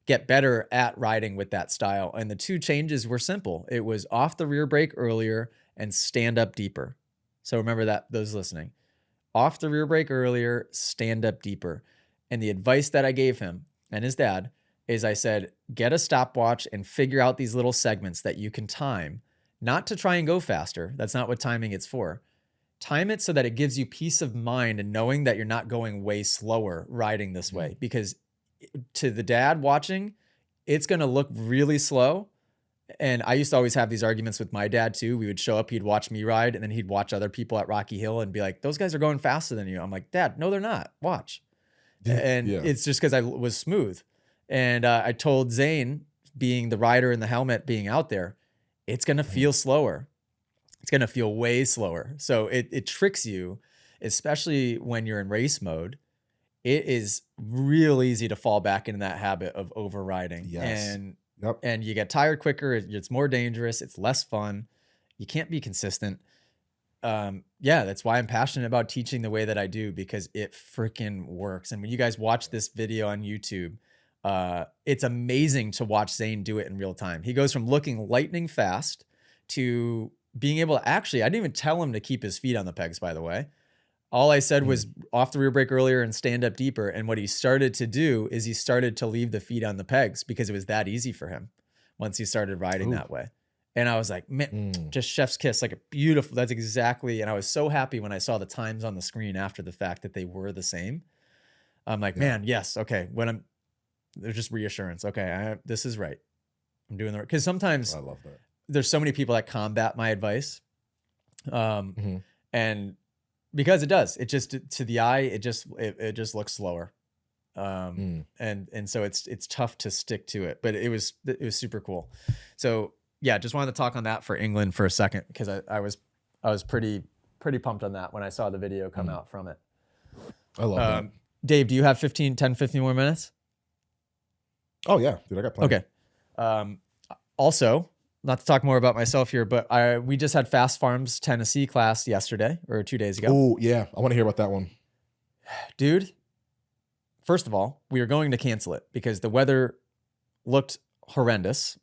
A: get better at riding with that style. And the two changes were simple. It was off the rear brake earlier and stand up deeper. So remember that, those listening. Off the rear brake earlier, stand up deeper. And the advice that I gave him and his dad is I said, get a stopwatch and figure out these little segments that you can time, not to try and go faster. That's not what timing it's for. Time it so that it gives you peace of mind and knowing that you're not going way slower riding this way. Because to the dad watching, it's going to look really slow. And I used to always have these arguments with my dad too. We would show up, he'd watch me ride, and then he'd watch other people at Rocky Hill and be like, those guys are going faster than you. I'm like, Dad, no, they're not. Watch. And
B: Yeah.
A: it's just because I was smooth. And I told Zane, being the rider in the helmet, being out there, it's going to feel slower. It's going to feel way slower. So it tricks you, especially when you're in race mode. It is real easy to fall back into that habit of overriding.
B: Yes. Yep.
A: And you get tired quicker. It's more dangerous. It's less fun. You can't be consistent. Yeah, that's why I'm passionate about teaching the way that I do, because it freaking works. And when you guys watch this video on YouTube, it's amazing to watch Zane do it in real time. He goes from looking lightning fast to being able to actually, I didn't even tell him to keep his feet on the pegs, by the way. All I said was off the rear brake earlier and stand up deeper. And what he started to do is he started to leave the feet on the pegs because it was that easy for him once he started riding that way. And I was like, man, just chef's kiss, like a beautiful, that's exactly. And I was so happy when I saw the times on the screen after the fact that they were the same. I'm like, man, yes. Okay. There's just reassurance. Okay. This is right. I'm doing the right. Cause sometimes
B: I love that.
A: There's so many people that combat my advice. And because it does, it just, to the eye, it just looks slower. And so it's tough to stick to it, but it was super cool. So yeah, just wanted to talk on that for England for a second, because I was pretty pumped on that when I saw the video come out from it.
B: I love that.
A: Dave, do you have 15 more minutes?
B: Oh yeah, dude, I got plenty.
A: Okay. Also, not to talk more about myself here, but we just had Fast Farms Tennessee class yesterday or 2 days ago.
B: Oh yeah, I want to hear about that one.
A: Dude, first of all, we are going to cancel it because the weather looked horrendous.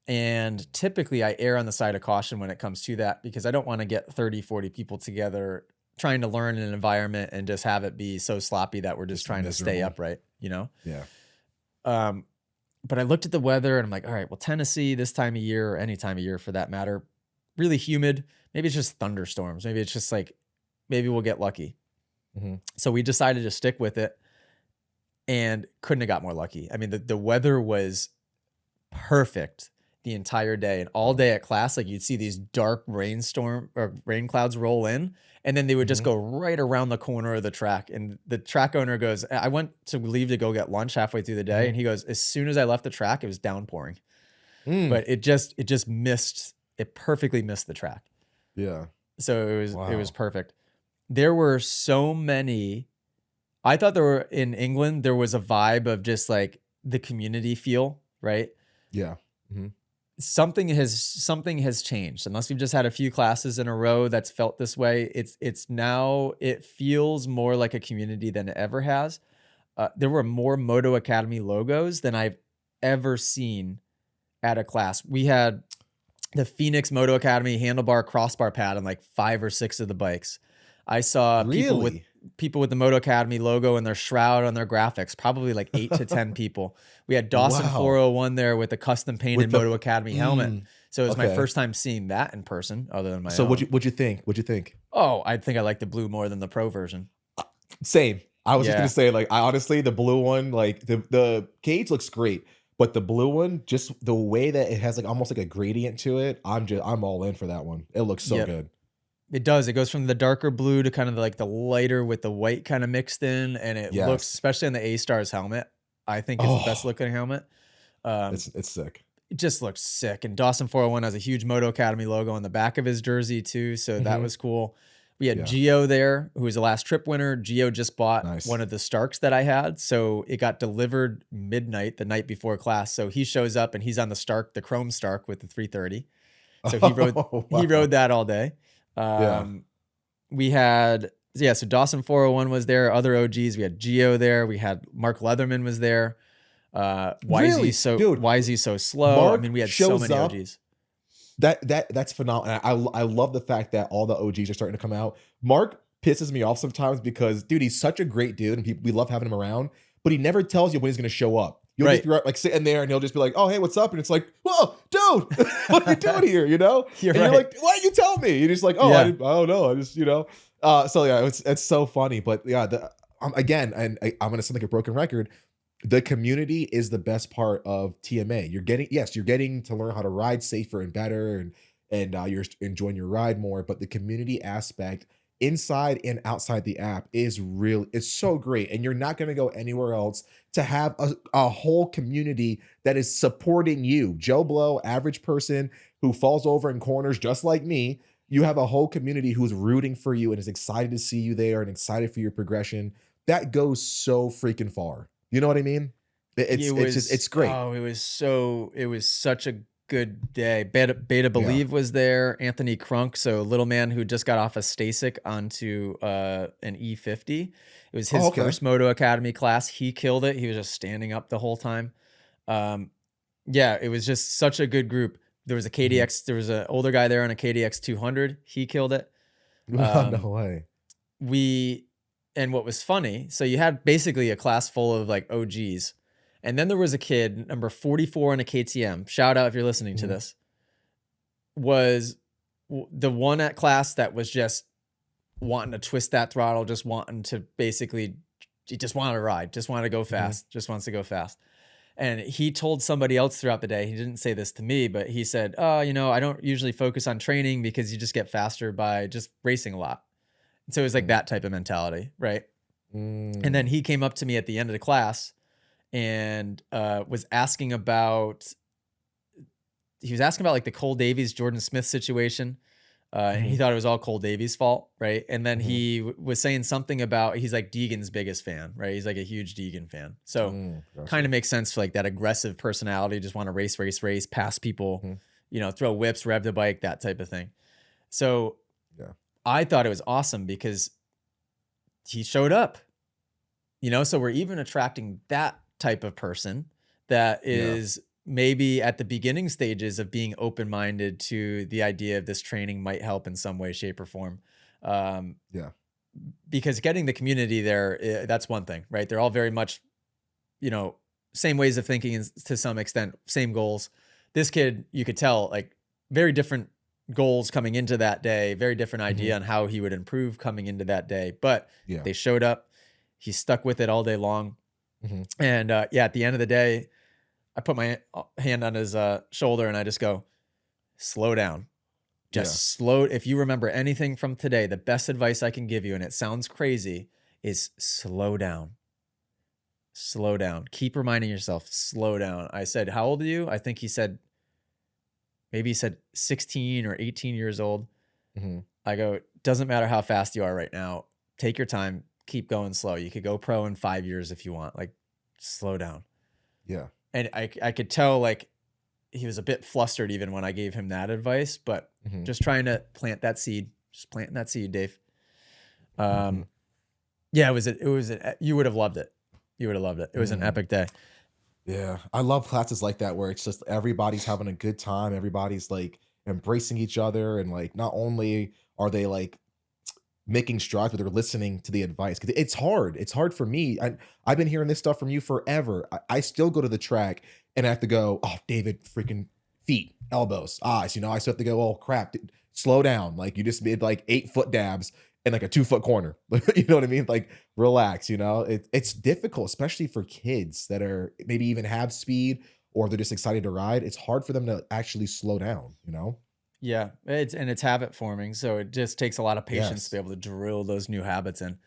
A: And typically I err on the side of caution when it comes to that, because I don't want to get 30, 40 people together trying to learn in an environment and just have it be so sloppy that we're just trying to stay upright, you know?
B: Yeah.
A: But I looked at the weather and I'm like, all right, well, Tennessee this time of year, or any time of year for that matter, really humid. Maybe it's just thunderstorms. Maybe it's just like, maybe we'll get lucky. So we decided to stick with it and couldn't have got more lucky. I mean, the weather was perfect the entire day, and all day at class, like you'd see these dark rain clouds roll in, and then they would just go right around the corner of the track. And the track owner goes, I went to leave to go get lunch halfway through the day. And he goes, as soon as I left the track, it was downpouring, but it just perfectly missed the track.
B: Yeah.
A: So it was perfect. There were so many, I thought in England, there was a vibe of just like the community feel, right?
B: Yeah.
A: Something has changed. Unless we've just had a few classes in a row that's felt this way. It's now, it feels more like a community than it ever has. There were more Moto Academy logos than I've ever seen at a class. We had the Phoenix Moto Academy handlebar crossbar pad on like 5 or 6 of the bikes. I saw people with the Moto Academy logo and their shroud on their graphics, probably like 8 to 10 people. We had Dawson 401 there with a custom painted Moto Academy helmet. So it was my first time seeing that in person, other than my own.
B: So what'd you think? What'd you think?
A: Oh, I think I like the blue more than the pro version.
B: Same. I was just gonna
A: Yeah.
B: say, like, I honestly, the blue one, like the cage looks great, but the blue one, just the way that it has like almost like a gradient to it, I'm all in for that one. It looks so
A: Yep.
B: good.
A: It does. It goes from the darker blue to kind of like the lighter with the white kind of mixed in, and it looks,
B: Yes.
A: especially on the A Stars helmet, I think is the best
B: Oh,
A: looking helmet. Um,
B: it's sick.
A: it just looks sick. And Dawson 401 has a huge Moto Academy logo on the back of his jersey too, so that
B: Mhm.
A: was cool. We had
B: Yeah.
A: Gio there, who was the last trip winner. Gio just bought
B: Nice.
A: one of the Starks that I had, so it got delivered midnight the night before class. So he shows up and he's on the Stark, the Chrome Stark with the 330. So
B: Oh,
A: he rode
B: wow.
A: that all day.
B: Yeah.
A: Um, we had yeah, so Dawson 401 was there, other OGs. We had Geo there. We had Mark Leatherman was there.
B: Really? Dude,
A: YZ so slow. I mean,
B: Mark
A: we had so
B: shows
A: many
B: up.
A: OGs.
B: That's phenomenal. I love the fact that all the OGs are starting to come out. Mark pisses me off sometimes because, dude, he's such a great dude and we love having him around, but he never tells you when he's going to show up. You'll just
A: Right.
B: be like sitting there and he'll just be like, "Oh, hey, what's up?" And it's like, "Whoa, dude, what are you doing here?" You know?
A: You're
B: And you're
A: right.
B: like, "Why didn't you tell me?" You're just like, "Oh,
A: Yeah.
B: I don't know. I just, you know." So yeah, it's so funny, but yeah, again, and I'm going to sound like a broken record. The community is the best part of TMA. You're getting to learn how to ride safer and better, and you're enjoying your ride more. But the community aspect inside and outside the app is real. It's so great, and you're not going to go anywhere else to have a whole community that is supporting you, Joe Blow, average person who falls over in corners just like me. You have a whole community who's rooting for you and is excited to see you there and excited for your progression. That goes so freaking far. You know what I mean? It's just it's great.
A: It was such a good day. Beta
B: Yeah.
A: Believe was there. Anthony Crunk, so little man who just got off a Stasic onto an E50. It was
B: Oh,
A: his
B: okay.
A: first Moto Academy class. He killed it. He was just standing up the whole time. Um, yeah, it was just such a good group. There was a
B: Mhm.
A: KDX, there was an older guy there on a KDX 200. He killed it.
B: No
A: Um,
B: way.
A: we and what was funny, so you had basically a class full of like OGs. And then there was a kid, number 44 on a KTM. Shout out if you're listening to
B: Mhm.
A: this. Was the one at class that was just wanting to twist that throttle, just wanting to basically, he just wanted to ride, just wanted to go
B: Mhm.
A: fast, just wants to go fast. And he told somebody else throughout the day, he didn't say this to me, but he said, "Oh, you know, I don't usually focus on training because you just get faster by just racing a lot." And so it was like
B: Mhm.
A: that type of mentality, right? And then
B: Mm.
A: he came up to me at the end of the class and was asking about, like the Cole Davies Jordan Smith situation. And he
B: Mhm.
A: thought it was all Cole Davies' fault, right? And then
B: Mhm.
A: he was saying something about, he's like Deegan's biggest fan, right? He's like a huge Deegan fan. So kind
B: Gotcha.
A: of makes sense for like that aggressive personality, just want to race, pass people,
B: Mhm.
A: you know, throw whips, rev the bike, that type of thing. So
B: Yeah.
A: I thought it was awesome because he showed up, you know, so we're even attracting that type of person that
B: Yeah.
A: is maybe at the beginning stages of being open-minded to the idea of this training might help in some way, shape, or form. Um,
B: Yeah.
A: because getting the community there, that's one thing, right? They're all very much, you know, same ways of thinking to some extent, same goals. This kid, you could tell, like very different goals coming into that day, very different
B: Mhm.
A: idea on how he would improve coming into that day. But
B: Yeah.
A: they showed up. He stuck with it all day long.
B: Mhm.
A: And yeah, at the end of the day, I put my hand on his shoulder and I just go, slow down.
B: Yeah.
A: Just slow. If you remember anything from today, the best advice I can give you, and it sounds crazy, is slow down. Slow down. Keep reminding yourself, slow down. I said, how old are you? I think he said, maybe he said 16 or 18 years old.
B: Mhm.
A: I go, doesn't matter how fast you are right now. Take your time. Keep going slow. You could go pro in 5 years if you want. Like, slow down.
B: Yeah.
A: And I could tell like he was a bit flustered even when I gave him that advice, but
B: Mhm.
A: just trying to plant that seed, just planting that seed, Dave.
B: Mhm.
A: Yeah, you would have loved it. You would have loved it. It was an
B: Mm.
A: epic day.
B: Yeah, I love classes like that where it's just everybody's having a good time, everybody's like embracing each other, and like not only are they like making strides, but they're listening to the advice because it's hard. It's hard for me. I've been hearing this stuff from you forever. I still go to the track and I have to go, oh, David, freaking feet, elbows, eyes. You know, I still have to go, oh crap, slow down. Like you just made like 8 foot dabs, in like a 2-foot corner. You know what I mean? Like relax, you know? It's difficult, especially for kids that are maybe even have speed or they're just excited to ride. It's hard for them to actually slow down, you know?
A: Yeah, it's habit forming, so it just takes a lot of patience to be
B: Yes.
A: able to drill those new habits in.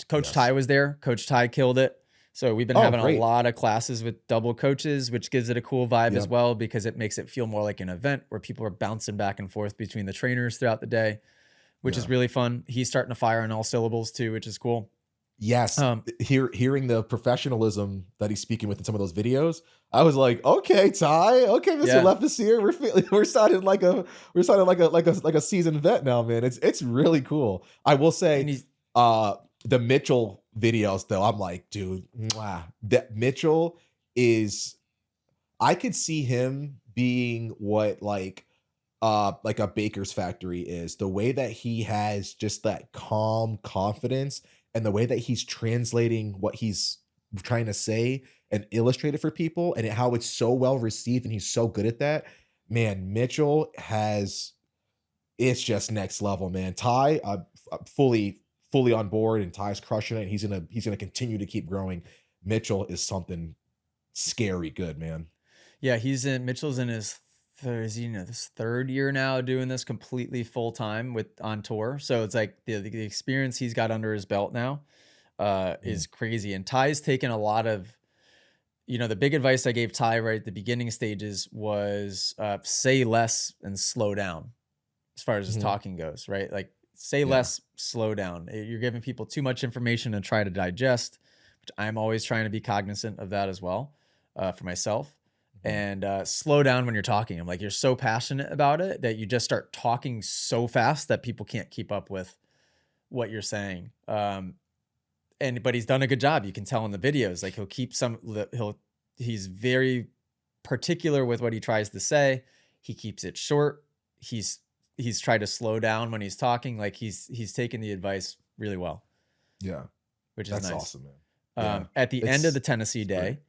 A: Coach Ty
B: Yes.
A: was there. Coach Ty killed it. So we've been
B: Oh,
A: having a
B: great.
A: lot of classes with double coaches, which gives it a cool vibe as
B: Yep.
A: well because it makes it feel more like an event where people are bouncing back and forth between the trainers throughout the day, which is
B: Yeah.
A: really fun. He's starting to fire on all syllables too, which is cool.
B: Yes,
A: Um,
B: hearing the professionalism that he's speaking with in some of those videos, I was like, "Okay, Ty, okay, Mr.
A: yeah,
B: Levis here, we're feeling we're sounding like a seasoned vet now, man." It's really cool. I will
A: and
B: say,
A: he's
B: the Mitchell videos though, I'm like, dude, mwah, that Mitchell is I could see him being what like a baker's factory is. The way that he has just that calm confidence and the way that he's translating what he's trying to say and illustrate it for people and how it's so well received and he's so good at that. Man, Mitchell has it's just next level, man. Ty, I'm fully on board and Ty's crushing it. He's gonna continue to keep growing. Mitchell is something scary good, man.
A: yeah, Mitchell's in his this third year now doing this completely full time with on tour. So it's like the experience he's got under his belt now
B: Mm,
A: is crazy. And Ty's taken a lot of, the big advice I gave Ty right at the beginning stages was say less and slow down as far as his
B: mhm.
A: talking goes, right? Like say
B: Yeah.
A: less, slow down. You're giving people too much information and try to digest, which I'm always trying to be cognizant of that as well for myself.
B: Mhm.
A: And slow down when you're talking. I'm like, you're so passionate about it that you just start talking so fast that people can't keep up with what you're saying. But he's done a good job. You can tell in the videos. Like he's very particular with what he tries to say. He keeps it short. He's he's tried to slow down when he's talking. Like he's taken the advice really well,
B: Yeah.
A: which is
B: That's
A: nice.
B: awesome, man. Yeah.
A: At the end of the Tennessee
B: It's great.
A: day,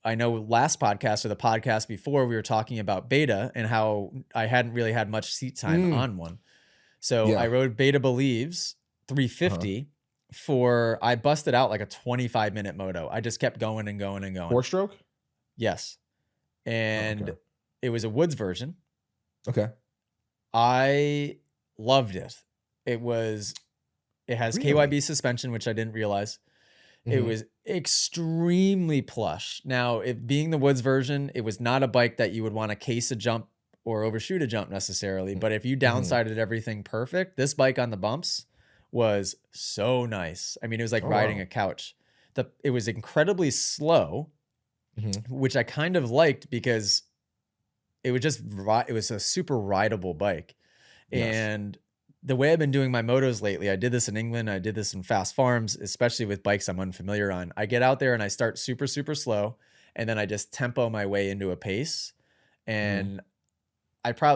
A: I know last podcast or the podcast before we were talking about beta and how I hadn't really had much seat time
B: Mm,
A: on one. So I
B: yeah.
A: rode Beta Believes
B: Uh-huh.
A: 350 I busted out like a 25-minute moto. I just kept going and going and going.
B: 4-stroke?
A: Yes.
B: Oh, okay.
A: And it was a woods version.
B: Okay.
A: I loved it. It has
B: Really?
A: KYB suspension, which I didn't realize. It
B: Mhm,
A: was extremely plush. Now, it being the woods version, it was not a bike that you would want to case a jump or overshoot a jump necessarily.
B: mm,
A: But if you
B: mhm.
A: downsided everything perfect, this bike on the bumps was so nice. I mean, it was like
B: Oh,
A: riding
B: wow.
A: a couch. It was incredibly slow,
B: Mhm.
A: which I kind of liked because it was a super rideable bike.
B: Yes.
A: And the way I've been doing my motos lately, I did this in England, I did this in fast farms, especially with bikes I'm unfamiliar on. I get out there and I start super, super slow, and then I just tempo my way into a pace.
B: Mhm,
A: And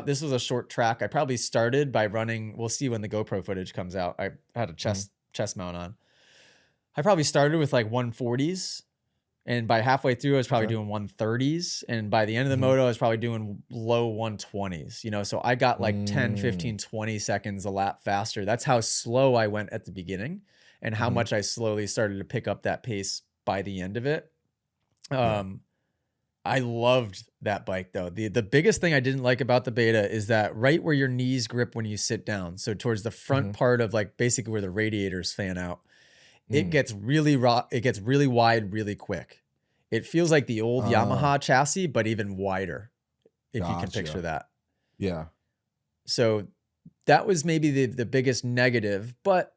A: this was a short track. I probably started by running. We'll see when the GoPro footage comes out. I had a
B: mhm,
A: chest mount on. I probably started with like 140s, and by halfway through, I was probably
B: okay.
A: doing 130s. And by the end of the
B: Mhm.
A: moto, I was probably doing low 120s, so I got like 10,
B: Mm,
A: 15, 20 seconds a lap faster. That's how slow I went at the beginning and how
B: mhm.
A: much I slowly started to pick up that pace by the end of it.
B: Yeah.
A: Um, I loved that bike though. The biggest thing I didn't like about the beta is that right where your knees grip when you sit down, so towards the front
B: Mhm.
A: part of like basically where the radiators fan out, it
B: Mm.
A: gets really raw, it gets really wide really quick. It feels like the old
B: Ah,
A: Yamaha chassis, but even wider, if you can picture
B: gotcha.
A: that.
B: Yeah.
A: So that was maybe the biggest negative, but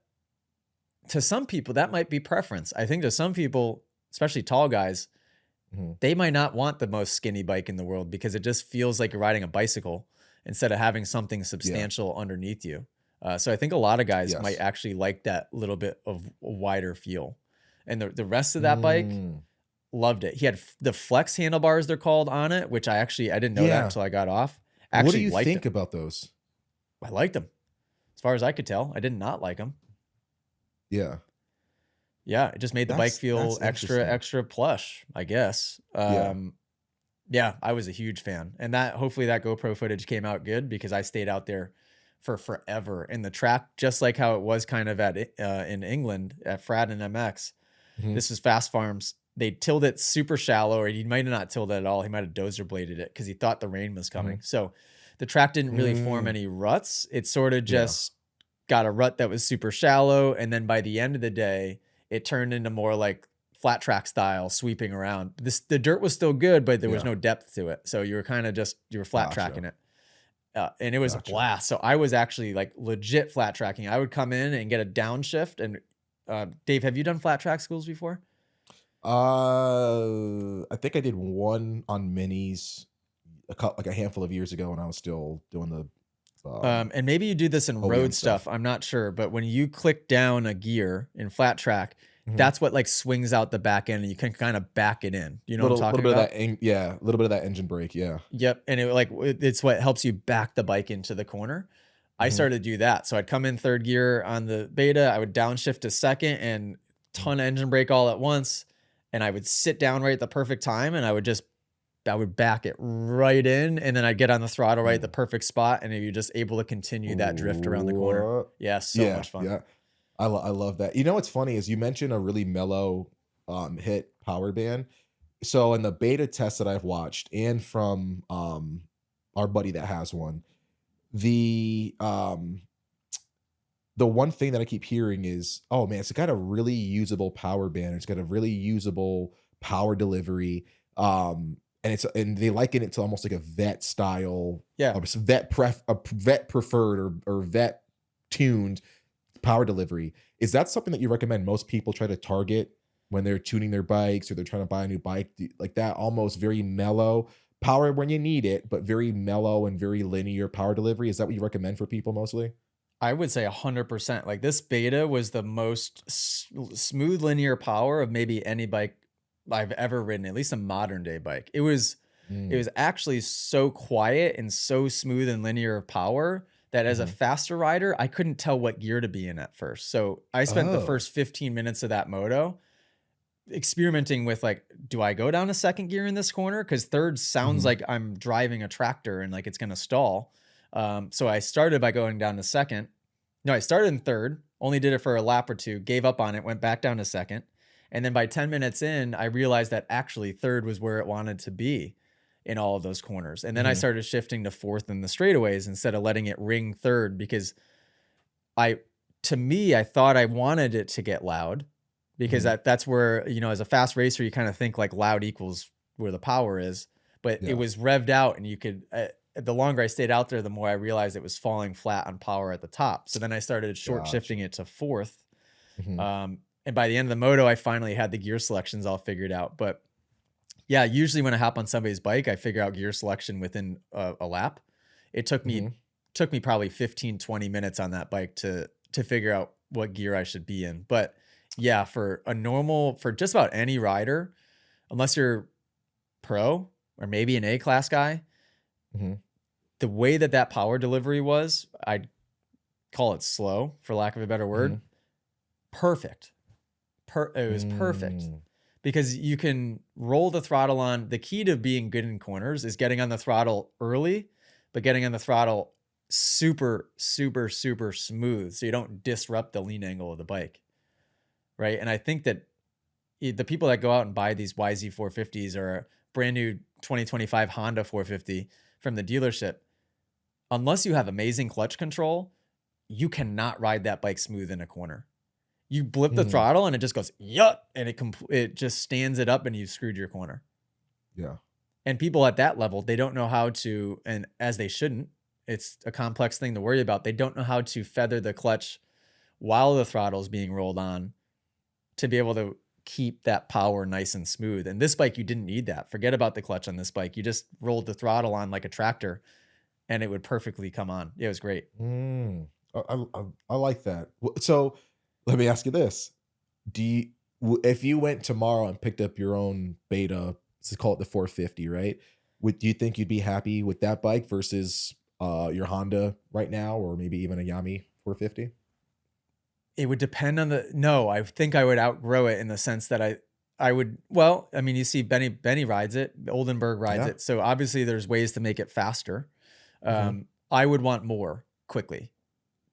A: to some people, that might be preference. I think to some people, especially tall guys,
B: Mhm.
A: they might not want the most skinny bike in the world because it just feels like you're riding a bicycle instead of having something
B: Yeah.
A: substantial underneath you. So I think a lot of guys might
B: Yes.
A: actually like that little bit of a wider feel. And the rest of that bike,
B: Mm.
A: loved it. He had the flex handlebars, they're called, on it, which I didn't know that
B: Yeah.
A: until I got off.
B: What do
A: Actually
B: you
A: liked it.
B: think about those?
A: I liked them. As far as I could tell, I did not like them.
B: Yeah.
A: Yeah, it just made the bike feel
B: That's
A: extra,
B: interesting.
A: extra plush, I guess.
B: Yeah.
A: Yeah, I was a huge fan. And hopefully that GoPro footage came out good because I stayed out there for forever. And the track, just like how it was kind of at in England at Frad and MX,
B: Mhm.
A: this was Fast Farms. They tilled it super shallow, or he might have not tilled it at all. He might have dozer bladed it because he thought the rain was coming.
B: Mhm.
A: So the track didn't really form
B: Mm.
A: any ruts. It sort of
B: Yeah.
A: just got a rut that was super shallow. And then by the end of the day, it turned into more like flat track style sweeping around. The dirt was still good, but there was
B: Yeah.
A: no depth to it. So you were kind of just, you were flat
B: Gotcha.
A: tracking it. And it was a
B: Gotcha.
A: blast. So I was actually like legit flat tracking. I would come in and get a downshift. And Dave, have you done flat track schools before?
B: I think I did one on minis like a handful of years ago when I was still doing the
A: And maybe you do this in
B: OEM
A: road
B: stuff.
A: stuff. I'm not sure, but when you click down a gear in flat track,
B: Mhm.
A: that's what like swings out the back end, and you can kind of back it in. You know what I'm
B: Little
A: talking
B: bit of that
A: about?
B: yeah, a little bit of that engine brake, yeah.
A: Yep. And it's what helps you back the bike into the corner. I
B: Mhm.
A: started to do that. So I'd come in third gear on the beta, I would downshift to second and
B: Mhm.
A: ton of engine brake all at once. And I would sit down right at the perfect time, and I would back it right in, and then I'd get on the throttle right at the
B: Mm.
A: perfect spot, and you're just able to continue that drift around the corner.
B: What?
A: Yeah, so
B: Yeah,
A: much fun.
B: yeah. I love that. You know what's funny is you mentioned a really mellow, hit power band. So in the beta test that I've watched and from, our buddy that has one, the, the one thing that I keep hearing is, "Oh, man, it's got a really usable power band. It's got a really usable power delivery." And they liken it to almost like a vet style,
A: Yeah.
B: vet preferred or vet tuned power delivery. Is that something that you recommend most people try to target when they're tuning their bikes or they're trying to buy a new bike? Like that almost very mellow power when you need it, but very mellow and very linear power delivery. Is that what you recommend for people mostly?
A: I would say 100%. Like, this beta was the most smooth linear power of maybe any bike I've ever ridden, at least a modern day bike. It
B: Mm.
A: was actually so quiet and so smooth and linear of power that as a
B: Mhm.
A: faster rider, I couldn't tell what gear to be in at first. So I spent the
B: Oh.
A: first 15 minutes of that moto experimenting with like, do I go down a second gear in this corner? Because third sounds
B: Mhm.
A: like I'm driving a tractor and like it's gonna stall. So I started by going down to second. No, I started in third, only did it for a lap or two, gave up on it, went back down to second. And then by 10 minutes in, I realized that actually third was where it wanted to be in all of those corners. And then I
B: Mhm.
A: started shifting to fourth in the straightaways instead of letting it ring third because I to me, I thought I wanted it to get loud because
B: Mhm.
A: that's where, as a fast racer, you kind of think like loud equals where the power is, but it
B: Yeah.
A: was revved out and you could, the longer I stayed out there, the more I realized it was falling flat on power at the top. So then I started short shifting
B: Gotcha.
A: it to fourth.
B: Mhm.
A: And by the end of the moto, I finally had the gear selections all figured out. But yeah, usually when I hop on somebody's bike, I figure out gear selection within a lap. It
B: Mhm.
A: took me probably 15, 20 minutes on that bike to figure out what gear I should be in. But yeah, for just about any rider, unless you're pro or maybe an A class guy,
B: Mhm.
A: the way that power delivery was, I'd call it slow for lack of a better word.
B: Mhm.
A: Perfect. It was perfect
B: Mm.
A: because you can roll the throttle on. The key to being good in corners is getting on the throttle early, but getting on the throttle super, super, super smooth so you don't disrupt the lean angle of the bike. Right. And I think that the people that go out and buy these YZ450s or a brand new 2025 Honda 450 from the dealership, unless you have amazing clutch control, you cannot ride that bike smooth in a corner. You blip the
B: Mhm.
A: throttle and it just goes, yup, and it just stands it up and you screwed your corner.
B: Yeah.
A: And people at that level, they don't know how to, and as they shouldn't, it's a complex thing to worry about. They don't know how to feather the clutch while the throttle's being rolled on to be able to keep that power nice and smooth. And this bike, you didn't need that. Forget about the clutch on this bike. You just rolled the throttle on like a tractor and it would perfectly come on. It was great.
B: Mm. I like that. So let me ask you this: Do you, if you went tomorrow and picked up your own beta, let's call it the 450, right? Do you think you'd be happy with that bike versus your Honda right now, or maybe even a Yami 450?
A: It would depend on no, I think I would outgrow it in the sense that I would, well, I mean, you see Benny rides it, Oldenburg rides
B: Yeah.
A: it. So obviously there's ways to make it faster.
B: Hmm.
A: I would want more quickly.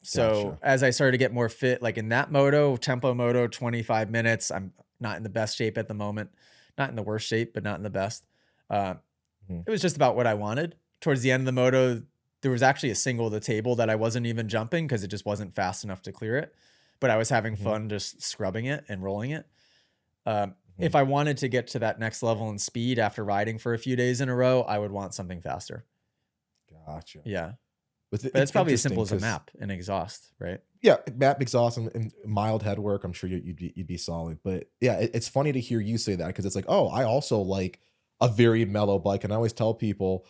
A: So
B: Gotcha.
A: as I started to get more fit, like in that moto, tempo moto, 25 minutes, I'm not in the best shape at the moment, not in the worst shape, but not in the best. Uh,
B: Mhm,
A: it was just about what I wanted. Towards the end of the moto, there was actually a single of the table that I wasn't even jumping because it just wasn't fast enough to clear it. But I was having
B: mhm,
A: fun just scrubbing it and rolling it.
B: mhm.
A: If I wanted to get to that next level in speed after riding for a few days in a row, I would want something faster.
B: Gotcha.
A: Yeah.
B: But
A: But it's probably as
B: interesting
A: simple as a
B: because
A: map and exhaust, right?
B: yeah, map exhaust and mild head work. I'm sure you'd be solid. But yeah, it's funny to hear you say that because it's like, oh, I also like a very mellow bike, and I always tell people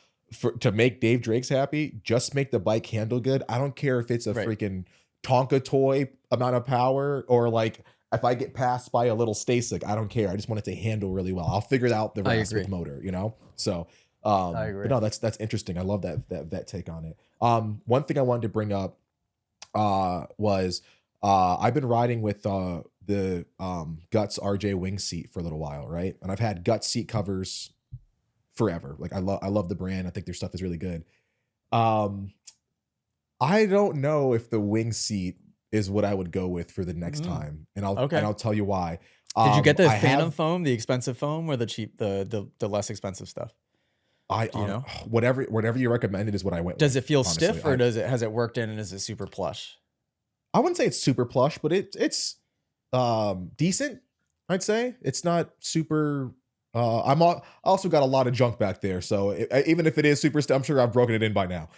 B: to make Dave Drakes happy, just make the bike handle good. I don't care if it's a
A: Right.
B: freaking Tonka toy amount of power or like if I get passed by a little Stasic, I don't care. I just want it to handle really well. I'll figure out the
A: I
B: rest with
A: agree.
B: motor, you know. So,
A: I
B: but
A: agree.
B: no, that's interesting. I love that take on it. One thing I wanted to bring up was I've been riding with the Guts RJ wing seat for a little while, right? And I've had Guts seat covers forever. Like I love the brand. I think their stuff is really good. Um I don't know if the wing seat is what I would go with for the next
A: Mm,
B: time, and
A: okay.
B: I'll tell you why.
A: Did you get the
B: I
A: Phantom
B: have
A: foam, the expensive foam, or the cheap, the less expensive stuff?
B: I
A: Do you
B: on
A: know?
B: whatever you recommended is what I went
A: Does it
B: with.
A: feel
B: Honestly,
A: stiff or does it has it worked in and is it super plush?
B: I wouldn't say it's super plush, but it's decent. I'd say it's not super. I also got a lot of junk back there, so even if it is super, I'm sure I've broken it in by now.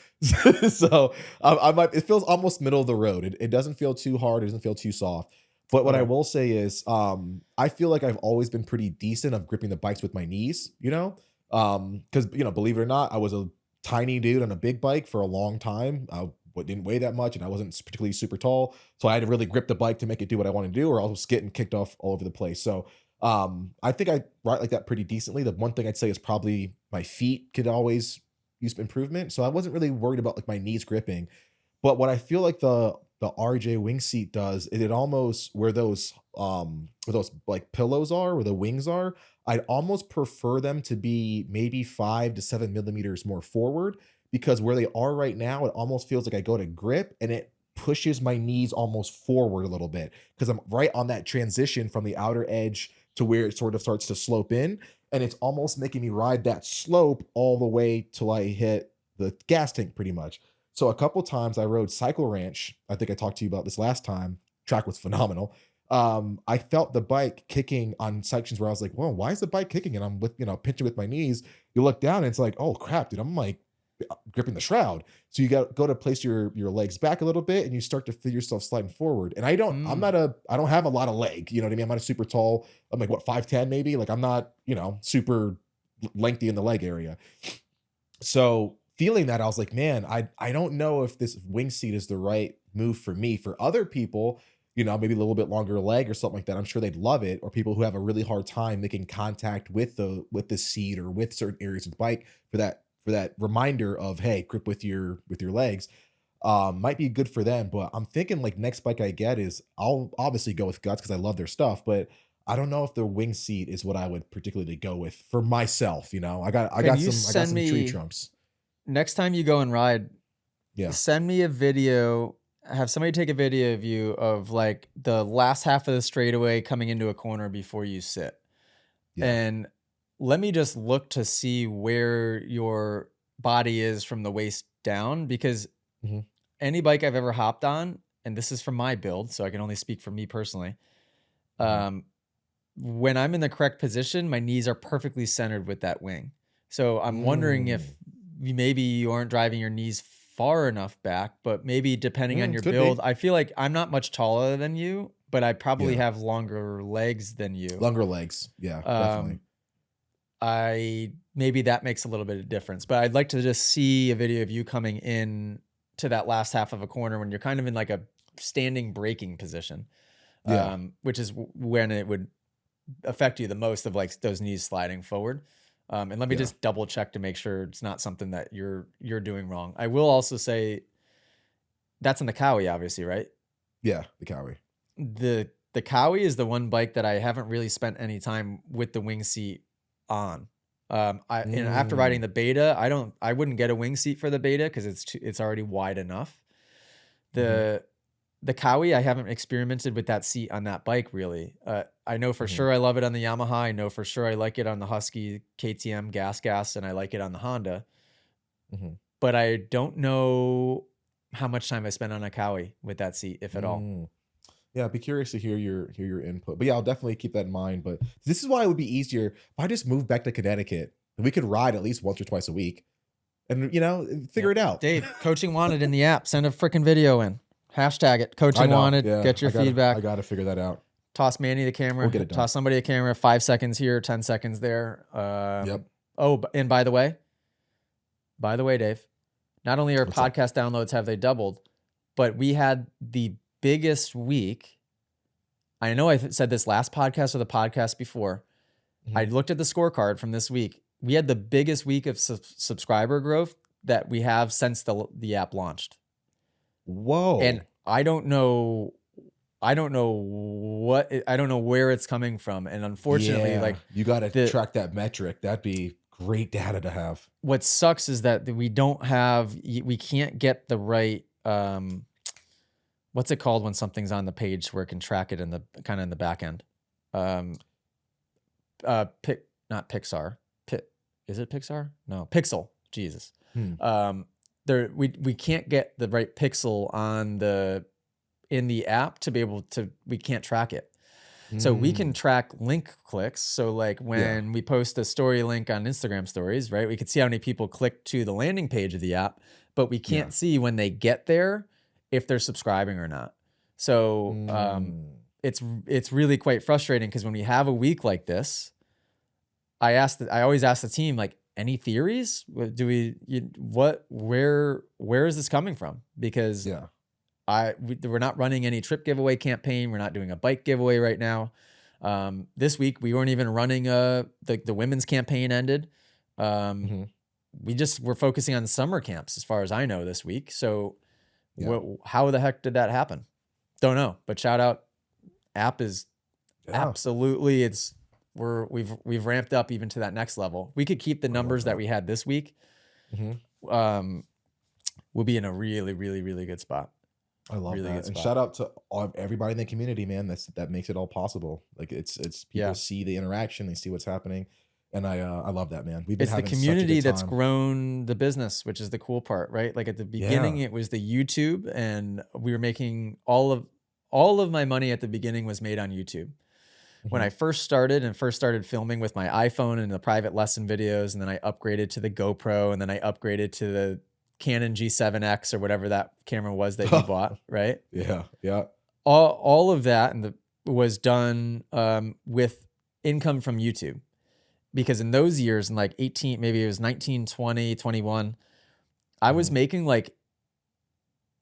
B: So I might. It feels almost middle of the road. It doesn't feel too hard. It doesn't feel too soft. But what I
A: Okay.
B: will say is, I feel like I've always been pretty decent of gripping the bikes with my knees. You know, because believe it or not, I was a tiny dude on a big bike for a long time. I didn't weigh that much, and I wasn't particularly super tall, so I had to really grip the bike to make it do what I want to do, or I was getting kicked off all over the place. So I think I ride like that pretty decently. The one thing I'd say is probably my feet could always use improvement. So I wasn't really worried about like my knees gripping. But what I feel like the RJ wing seat does is it almost where those like pillows are, where the wings are, I'd almost prefer them to be maybe 5 to 7 millimeters more forward because where they are right now, it almost feels like I go to grip and it pushes my knees almost forward a little bit because I'm right on that transition from the outer edge to where it sort of starts to slope in. And it's almost making me ride that slope all the way till I hit the gas tank pretty much. So a couple times I rode Cycle Ranch. I think I talked to you about this last time. Track was phenomenal. I felt the bike kicking on sections where I was like, "Whoa, why is the bike kicking?" And I'm with pinching with my knees. You look down and it's like, "Oh crap, dude!" I'm like gripping the shroud. So you got go to place your legs back a little bit, and you start to feel yourself sliding forward. And
A: Mm,
B: I don't have a lot of leg. You know what I mean? I'm not a super tall. I'm like what 5'10" maybe. Like I'm not super lengthy in the leg area. So feeling that, I was like, man, I don't know if this wing seat is the right move for me. For other people, maybe a little bit longer leg or something like that, I'm sure they'd love it. Or people who have a really hard time making contact with the seat or with certain areas of the bike for that reminder of hey, grip with your legs. Might be good for them. But I'm thinking like next bike I get is I'll obviously go with Guts because I love their stuff, but I don't know if the wing seat is what I would particularly go with for myself.
A: can you
B: I got
A: send
B: some tree
A: me
B: trunks.
A: next time you go and ride,
B: Yeah,
A: send me a video, have somebody take a video of you of like the last half of the straightaway coming into a corner before you sit.
B: yeah.
A: And let me just look to see where your body is from the waist down because
B: Mhm,
A: any bike I've ever hopped on, and this is from my build, so I can only speak for me personally.
B: mhm.
A: Um, when I'm in the correct position, my knees are perfectly centered with that wing. So I'm wondering if
B: Mm.
A: maybe you aren't driving your knees far enough back, but maybe depending on your
B: Could
A: build,
B: be.
A: I feel like I'm not much taller than you, but I probably
B: Yeah.
A: have longer legs than you.
B: Longer legs. Yeah, definitely.
A: Um, I maybe that makes a little bit of difference, but I'd like to just see a video of you coming in to that last half of a corner when you're kind of in like a standing braking position,
B: Yeah,
A: which is when it would affect you the most of like those knees sliding forward. And let me
B: yeah,
A: just double check to make sure it's not something that you're doing wrong. I will also say that's in the Cowie, obviously, right?
B: yeah, the Cowie.
A: The Cowie is the one bike that I haven't really spent any time with the wing seat on. After riding
B: Mm,
A: the Beta, I wouldn't get a wing seat for the Beta because it's already wide enough.
B: Hmm.
A: The Cowie, I haven't experimented with that seat on that bike really. I know for
B: Hmm.
A: sure I love it on the Yamaha. I know for sure I like it on the Husky KTM gas, and I like it on the Honda.
B: Hmm.
A: But I don't know how much time I spent on a Cowie with that seat, if at all.
B: Mm. Yeah, I'd be curious to hear your input. But yeah, I'll definitely keep that in mind. But this is why it would be easier if I just moved back to Connecticut and we could ride at least once or twice a week and figure
A: Yep.
B: it out.
A: Dave, coaching wanted in the app. Send a freaking video in. Hashtag it.
B: I
A: Coaching
B: know.
A: wanted.
B: Yeah,
A: Get your
B: I
A: feedback.
B: gotta figure that out.
A: Toss Manny the
B: We'll
A: camera.
B: get it done.
A: Toss somebody a camera. 5 seconds here, 10 seconds there.
B: Yep.
A: Oh, and by the way, Dave, not only our
B: What's up?
A: podcast downloads have they doubled, but we had the biggest week. I know I said this last podcast or the podcast before. I
B: Mhm.
A: looked at the scorecard from this week. We had the biggest week of subscriber growth that we have since the app launched. And
B: Whoa.
A: I don't know I don't know where it's coming from. And unfortunately,
B: Yeah,
A: like
B: you gotta
A: the
B: track that metric. That'd be great data to have.
A: what sucks is that we can't get the right what's it called when something's on the page where it can track it in the kind of in the back end. Um not Pixar. Is it Pixar? No, Pixel. Jesus.
B: Hmm.
A: We can't get the right pixel in the app to be able to, we can't track it. So we can
B: Mm.
A: track link clicks. So like
B: Yeah.
A: when we post a story link on Instagram stories, right? We can see how many people click to the landing page of the app, but we
B: Yeah.
A: can't see when they get there if they're subscribing or not. So
B: Mm.
A: it's really quite frustrating because when we have a week like this, I always ask the team, like, any theories? Where is this coming from? Because
B: Yeah.
A: we're not running any trip giveaway campaign. We're not doing a bike giveaway right now. This week we weren't even running the women's campaign ended.
B: Mhm.
A: We're focusing on summer camps as far as I know this week. So
B: Yeah.
A: how the heck did that happen? Don't know, but shout out. App is
B: Yeah.
A: absolutely, we've ramped up even to that next level. We could keep the
B: I love
A: numbers that
B: that.
A: we had this week.
B: Mhm.
A: We'll be in a really, really, really good spot.
B: I love
A: Really
B: that.
A: good
B: And
A: spot.
B: shout out to everybody in the community, man. That makes it all possible. Like it's people
A: Yeah.
B: see the interaction, they see what's happening. And I love that, man. We've been
A: It's the
B: having such a
A: community
B: good
A: that's
B: time.
A: grown the business, which is the cool part, right? Like at the beginning,
B: Yeah.
A: it was the YouTube, and we were making all of my money at the beginning was made on YouTube. When I
B: Mhm.
A: first started filming with my iPhone and the private lesson videos, and then I upgraded to the GoPro, and then I upgraded to the Canon G7X or whatever that camera was that you bought, right?
B: Yeah. Yeah.
A: All of that was done with income from YouTube. Because in those years, in like 18, maybe it was 19, 20, 21, I was
B: Mhm.
A: making like,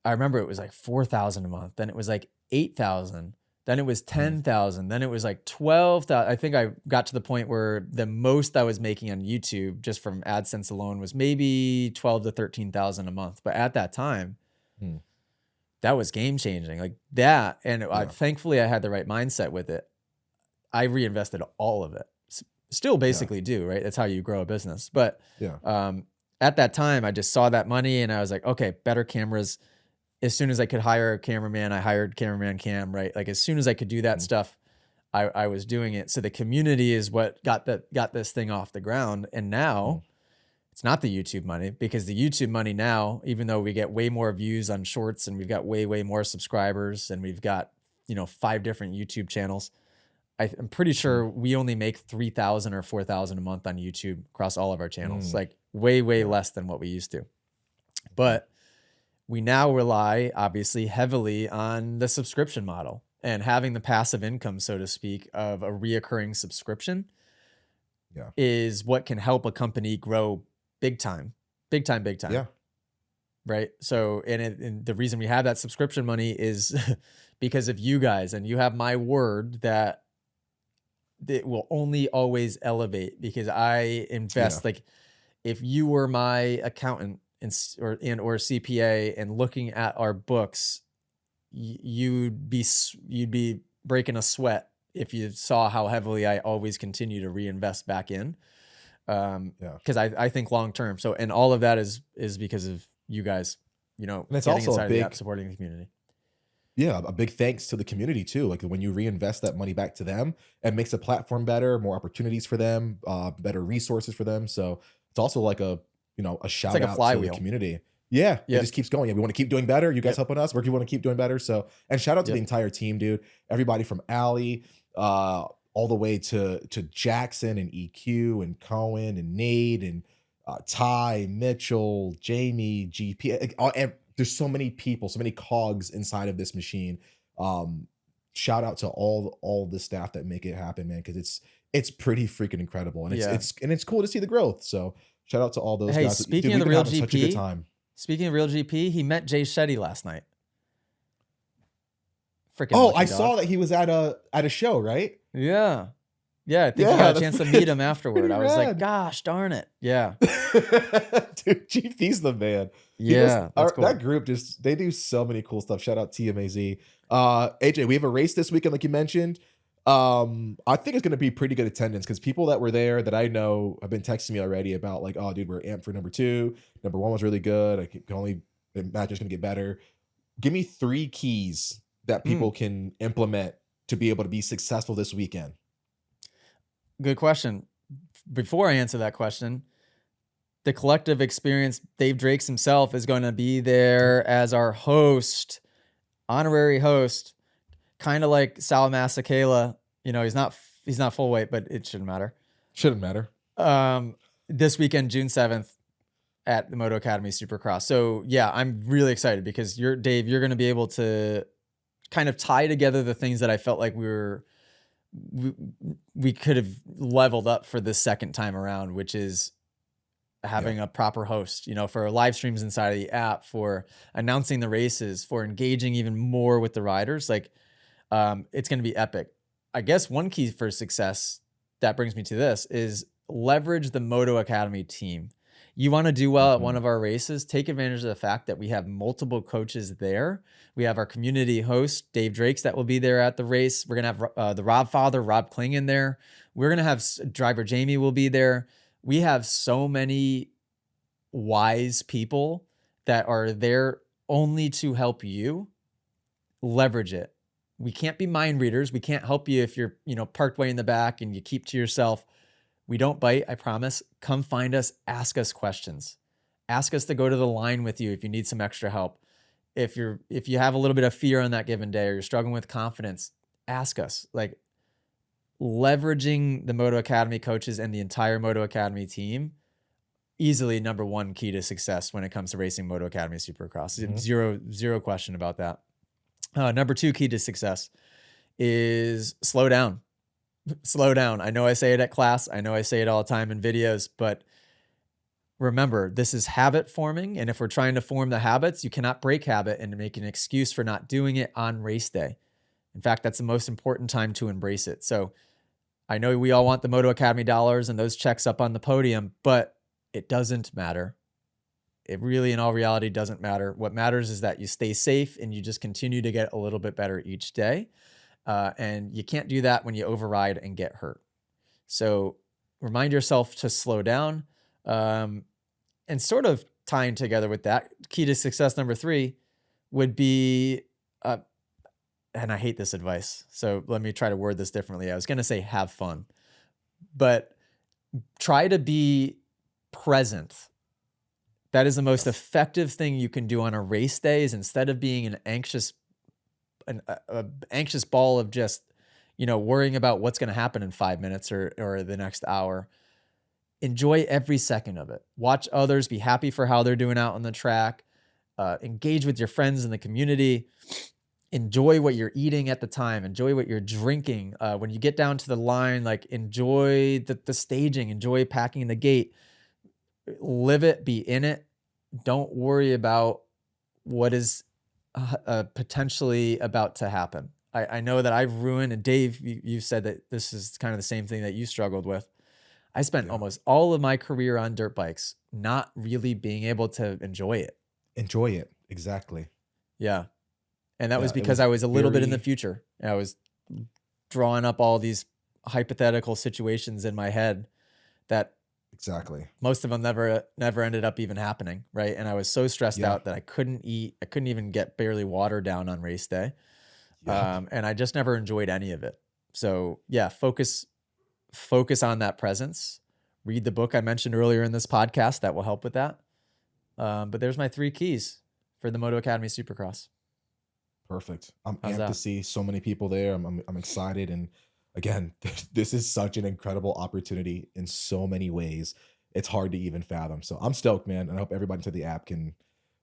A: I remember it was like 4,000 a month. Then it was like 8,000. Then it was
B: Mhm.
A: 10,000. Then it was like 12,000. I think I got to the point where the most I was making on YouTube just from AdSense alone was maybe 12 to 13,000 a month. But at that time,
B: Mm.
A: that was game changing. Like that. And
B: Yeah.
A: thankfully I had the right mindset with it. I reinvested all of it. Still
B: Yeah.
A: basically do, right? That's how you grow a business. But
B: Yeah.
A: at that time, I just saw that money and I was like, okay, better cameras. As soon as I could hire a cameraman, I hired cameraman Cam, right? Like as soon as I could do that
B: Mhm.
A: stuff, I was doing it. So the community is what got this thing off the ground. And
B: Mhm.
A: now it's not the YouTube money, because the YouTube money now, even though we get way more views on shorts and we've got way, way more subscribers and we've got, 5 different YouTube channels, I'm pretty
B: Mhm.
A: sure we only make 3,000 or 4,000 a month on YouTube across all of our channels.
B: Mm.
A: Like way, way
B: Yeah.
A: less than what we used to.
B: Mhm.
A: But we now rely obviously heavily on the subscription model and having the passive income, so to speak, of a reoccurring subscription
B: Yeah.
A: is what can help a company grow big time, big time, big time.
B: Yeah.
A: Right. So, and the reason we have that subscription money is because of you guys, and you have my word that it will only always elevate because I
B: Yeah.
A: invest. Like if you were my accountant or CPA and looking at our books, you'd be breaking a sweat if you saw how heavily I always continue to reinvest back in.
B: Yeah.
A: Because I think long term. So, and all of that is because of you guys.
B: And it's
A: getting
B: also a
A: inside of the app,
B: big,
A: supporting the community.
B: yeah, a big thanks to the community too. Like when you reinvest that money back to them, it makes the platform better, more opportunities for them, better resources for them. So it's also like a, a
A: It's
B: shout
A: like a
B: out to the
A: flywheel.
B: community. Yeah, it
A: Yep.
B: just keeps going. Yeah, we want to keep doing better. You guys
A: Yep.
B: helping us. We want to keep doing better. So, and shout out to the
A: Yep.
B: entire team, dude. Everybody from Allie, all the way to Jackson and EQ and Cohen and Nate and Ty, Mitchell, Jamie, GP. And there's so many people, so many cogs inside of this machine. Um, Shout out to all the staff that make it happen, man, because it's pretty freaking incredible, and
A: Yeah.
B: it's cool to see the growth. So shout out to all those
A: Hey,
B: guys.
A: speaking
B: Dude,
A: of
B: we've
A: the
B: been
A: real
B: having such a good
A: GP,
B: time.
A: he met Jay Shetty last night. Freaking
B: Oh, I
A: lucky
B: saw
A: dog.
B: that he was at a show, right?
A: Yeah. Yeah, I think you got
B: Yeah,
A: a
B: that's
A: chance to meet him
B: pretty
A: afterward. I was like,
B: rad.
A: gosh darn it. Yeah.
B: Dude, Chief D's the man.
A: Yeah, that's
B: That
A: cool.
B: group just they do so many cool stuff. Shout out TMAZ. AJ, we have a race this weekend, like you mentioned. I think it's gonna be pretty good attendance because people that were there that I know have been texting me already about like, oh dude, we're amped for number 2. Number 1 was really good. I can only the match is gonna get better. Give me 3 keys that
A: Mm,
B: people can implement to be able to be successful this weekend.
A: good question. Before I answer that question, the collective experience, Dave Drakes himself is going to be there as our host, honorary host, kind of like Sal Masakela. He's not full weight, but it shouldn't matter.
B: Shouldn't matter.
A: This weekend, June 7th at the Moto Academy Supercross. So yeah, I'm really excited because you're going to be able to kind of tie together the things that I felt like we could have leveled up for this second time around, which is having a proper host, for live streams inside of the app, for announcing the races, for engaging even more with the riders. Like, it's going to be epic. I guess one key for success that brings me to this is leverage the Moto Academy team. You want to do well at one of our races, take advantage of the fact that we have multiple coaches there. We have our community host, Dave Drakes, that will be there at the race. We're going to have the Rob father, Rob Kling, there. We're going to have driver Jamie will be there. We have so many wise people that are there only to help you. Leverage it. We can't be mind readers. We can't help you if you're, parked way in the back and you keep to yourself. We don't bite, I promise. Come find us, ask us questions. Ask us to go to the line with you if you need some extra help. If you have a little bit of fear on that given day or you're struggling with confidence, ask us. Like, leveraging the Moto Academy coaches and the entire Moto Academy team, easily number 1 key to success when it comes to racing Moto Academy Supercross. Zero question about that. Number 2 key to success is slow down. Slow down. I know I say it at class. I know I say it all the time in videos, but remember, this is habit forming. And if we're trying to form the habits, you cannot break habit and make an excuse for not doing it on race day. In fact, that's the most important time to embrace it. So I know we all want the Moto Academy dollars and those checks up on the podium, but it doesn't matter. It really, in all reality, doesn't matter. What matters is that you stay safe and you just continue to get a little bit better each day. And you can't do that when you override and get hurt. So remind yourself to slow down. And sort of tying together with that, key to success number 3 would be, and I hate this advice, so let me try to word this differently. I was going to say have fun, but try to be present. That is the most effective thing you can do on a race day, is instead of being an anxious ball of just, worrying about what's going to happen in 5 minutes or the next hour, enjoy every second of it. Watch others, be happy for how they're doing out on the track, engage with your friends in the community, enjoy what you're eating at the time, enjoy what you're drinking. When you get down to the line, like, enjoy the staging, enjoy packing the gate, live it, be in it. Don't worry about what is potentially about to happen. I know that I've ruined, and Dave, you said that this is kind of the same thing that you struggled with. I spent almost all of my career on dirt bikes, not really being able to enjoy it.
B: Enjoy it. Exactly.
A: Yeah. And that was
B: Yeah, it
A: because
B: was
A: I was a little bit in the
B: very
A: future. I was drawing up all these hypothetical situations in my head that
B: Exactly.
A: Most of them never ended up even happening, right? And I was so stressed
B: Yeah.
A: out that I couldn't eat. I couldn't even get barely water down on race day.
B: Yep.
A: And I just never enjoyed any of it. So yeah, focus on that presence. Read the book I mentioned earlier in this podcast. That will help with that. But there's my 3 keys for the Moto Academy Supercross.
B: Perfect. I'm
A: How's
B: amped to
A: that?
B: see so many people there. I'm excited, and again, this is such an incredible opportunity in so many ways. It's hard to even fathom. So I'm stoked, man, and I hope everybody inside the app can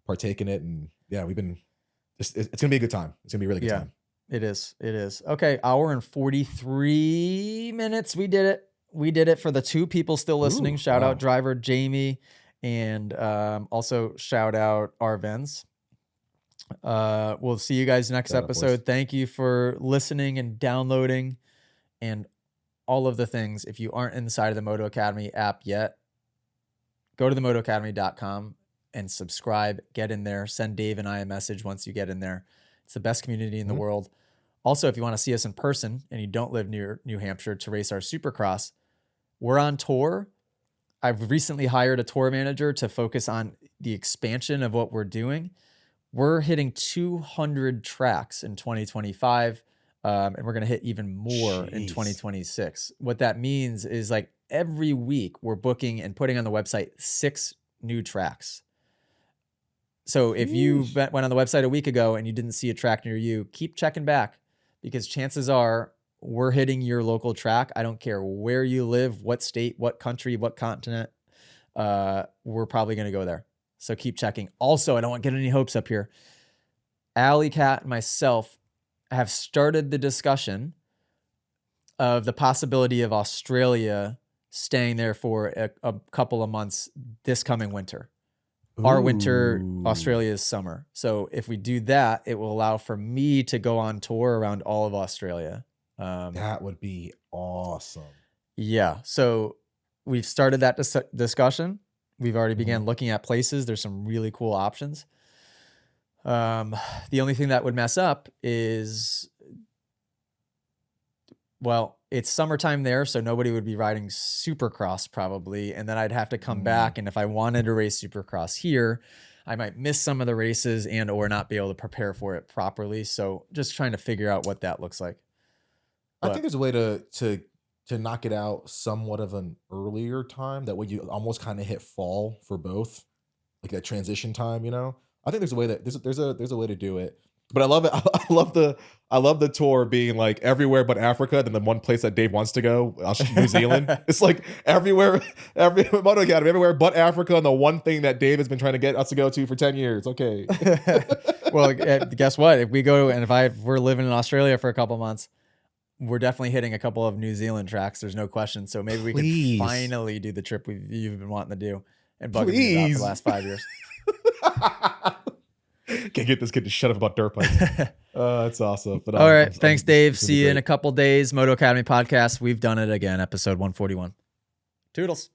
B: partake in it. And yeah, it's gonna be a good time. It's gonna be a really good
A: Yeah,
B: time.
A: it is. It is. Okay, hour and 43 minutes. We did it. We did it for the 2 people still listening.
B: Ooh,
A: Shout out
B: wow.
A: driver Jamie, and also shout out Arvens. We'll see you guys next
B: Shout out, boys.
A: episode. Thank you for listening and downloading and all of the things. If you aren't inside of the Moto Academy app yet, go to themotoacademy.com and subscribe. Get in there. Send Dave and I a message once you get in there. It's the best community in the world. Also, if you want to see us in person and you don't live near New Hampshire to race our Supercross, we're on tour. I've recently hired a tour manager to focus on the expansion of what we're doing. We're hitting 200 tracks in 2025, and we're going to hit even more in 2026. What that means is like every week we're booking and putting on the website 6 new tracks. So if you went on the website a week ago and you didn't see a track near you, keep checking back, because chances are we're hitting your local track. I don't care where you live, what state, what country, what continent. We're probably going to go there. So keep checking. Also, I don't want to get any hopes up here. Alley Cat and myself have started the discussion of the possibility of Australia staying there for a couple of months this coming winter. Our winter, Australia's summer. So if we do that, it will allow for me to go on tour around all of Australia.
B: That would be awesome.
A: Yeah. So we've started that discussion. We've already began looking at places. There's some really cool options. The only thing that would mess up is, well, it's summertime there, so nobody would be riding Supercross probably. And then I'd have to come back. And if I wanted to race Supercross here, I might miss some of the races and or not be able to prepare for it properly. So just trying to figure out what that looks like.
B: I think there's a way to knock it out somewhat of an earlier time. That way you almost kind of hit fall for both, like that transition time. I think there's a way that there's a way to do it. But I love it. I love the tour being like everywhere but Africa. Then the one place that Dave wants to go, New Zealand. It's like everywhere, every Moto Academy, everywhere but Africa. And the one thing that Dave has been trying to get us to go to for 10 years. Okay.
A: Well, guess what? If we go and if we're living in Australia for a couple months, we're definitely hitting a couple of New Zealand tracks. There's no question. So maybe we can finally do the trip you've been wanting to do and bugging me about for the last 5 years.
B: Can't get this kid to shut up about dirt bikes. That's awesome. But
A: all right. Thanks, Dave. See you in a couple days. Moto Academy podcast. We've done it again. Episode 141. Toodles.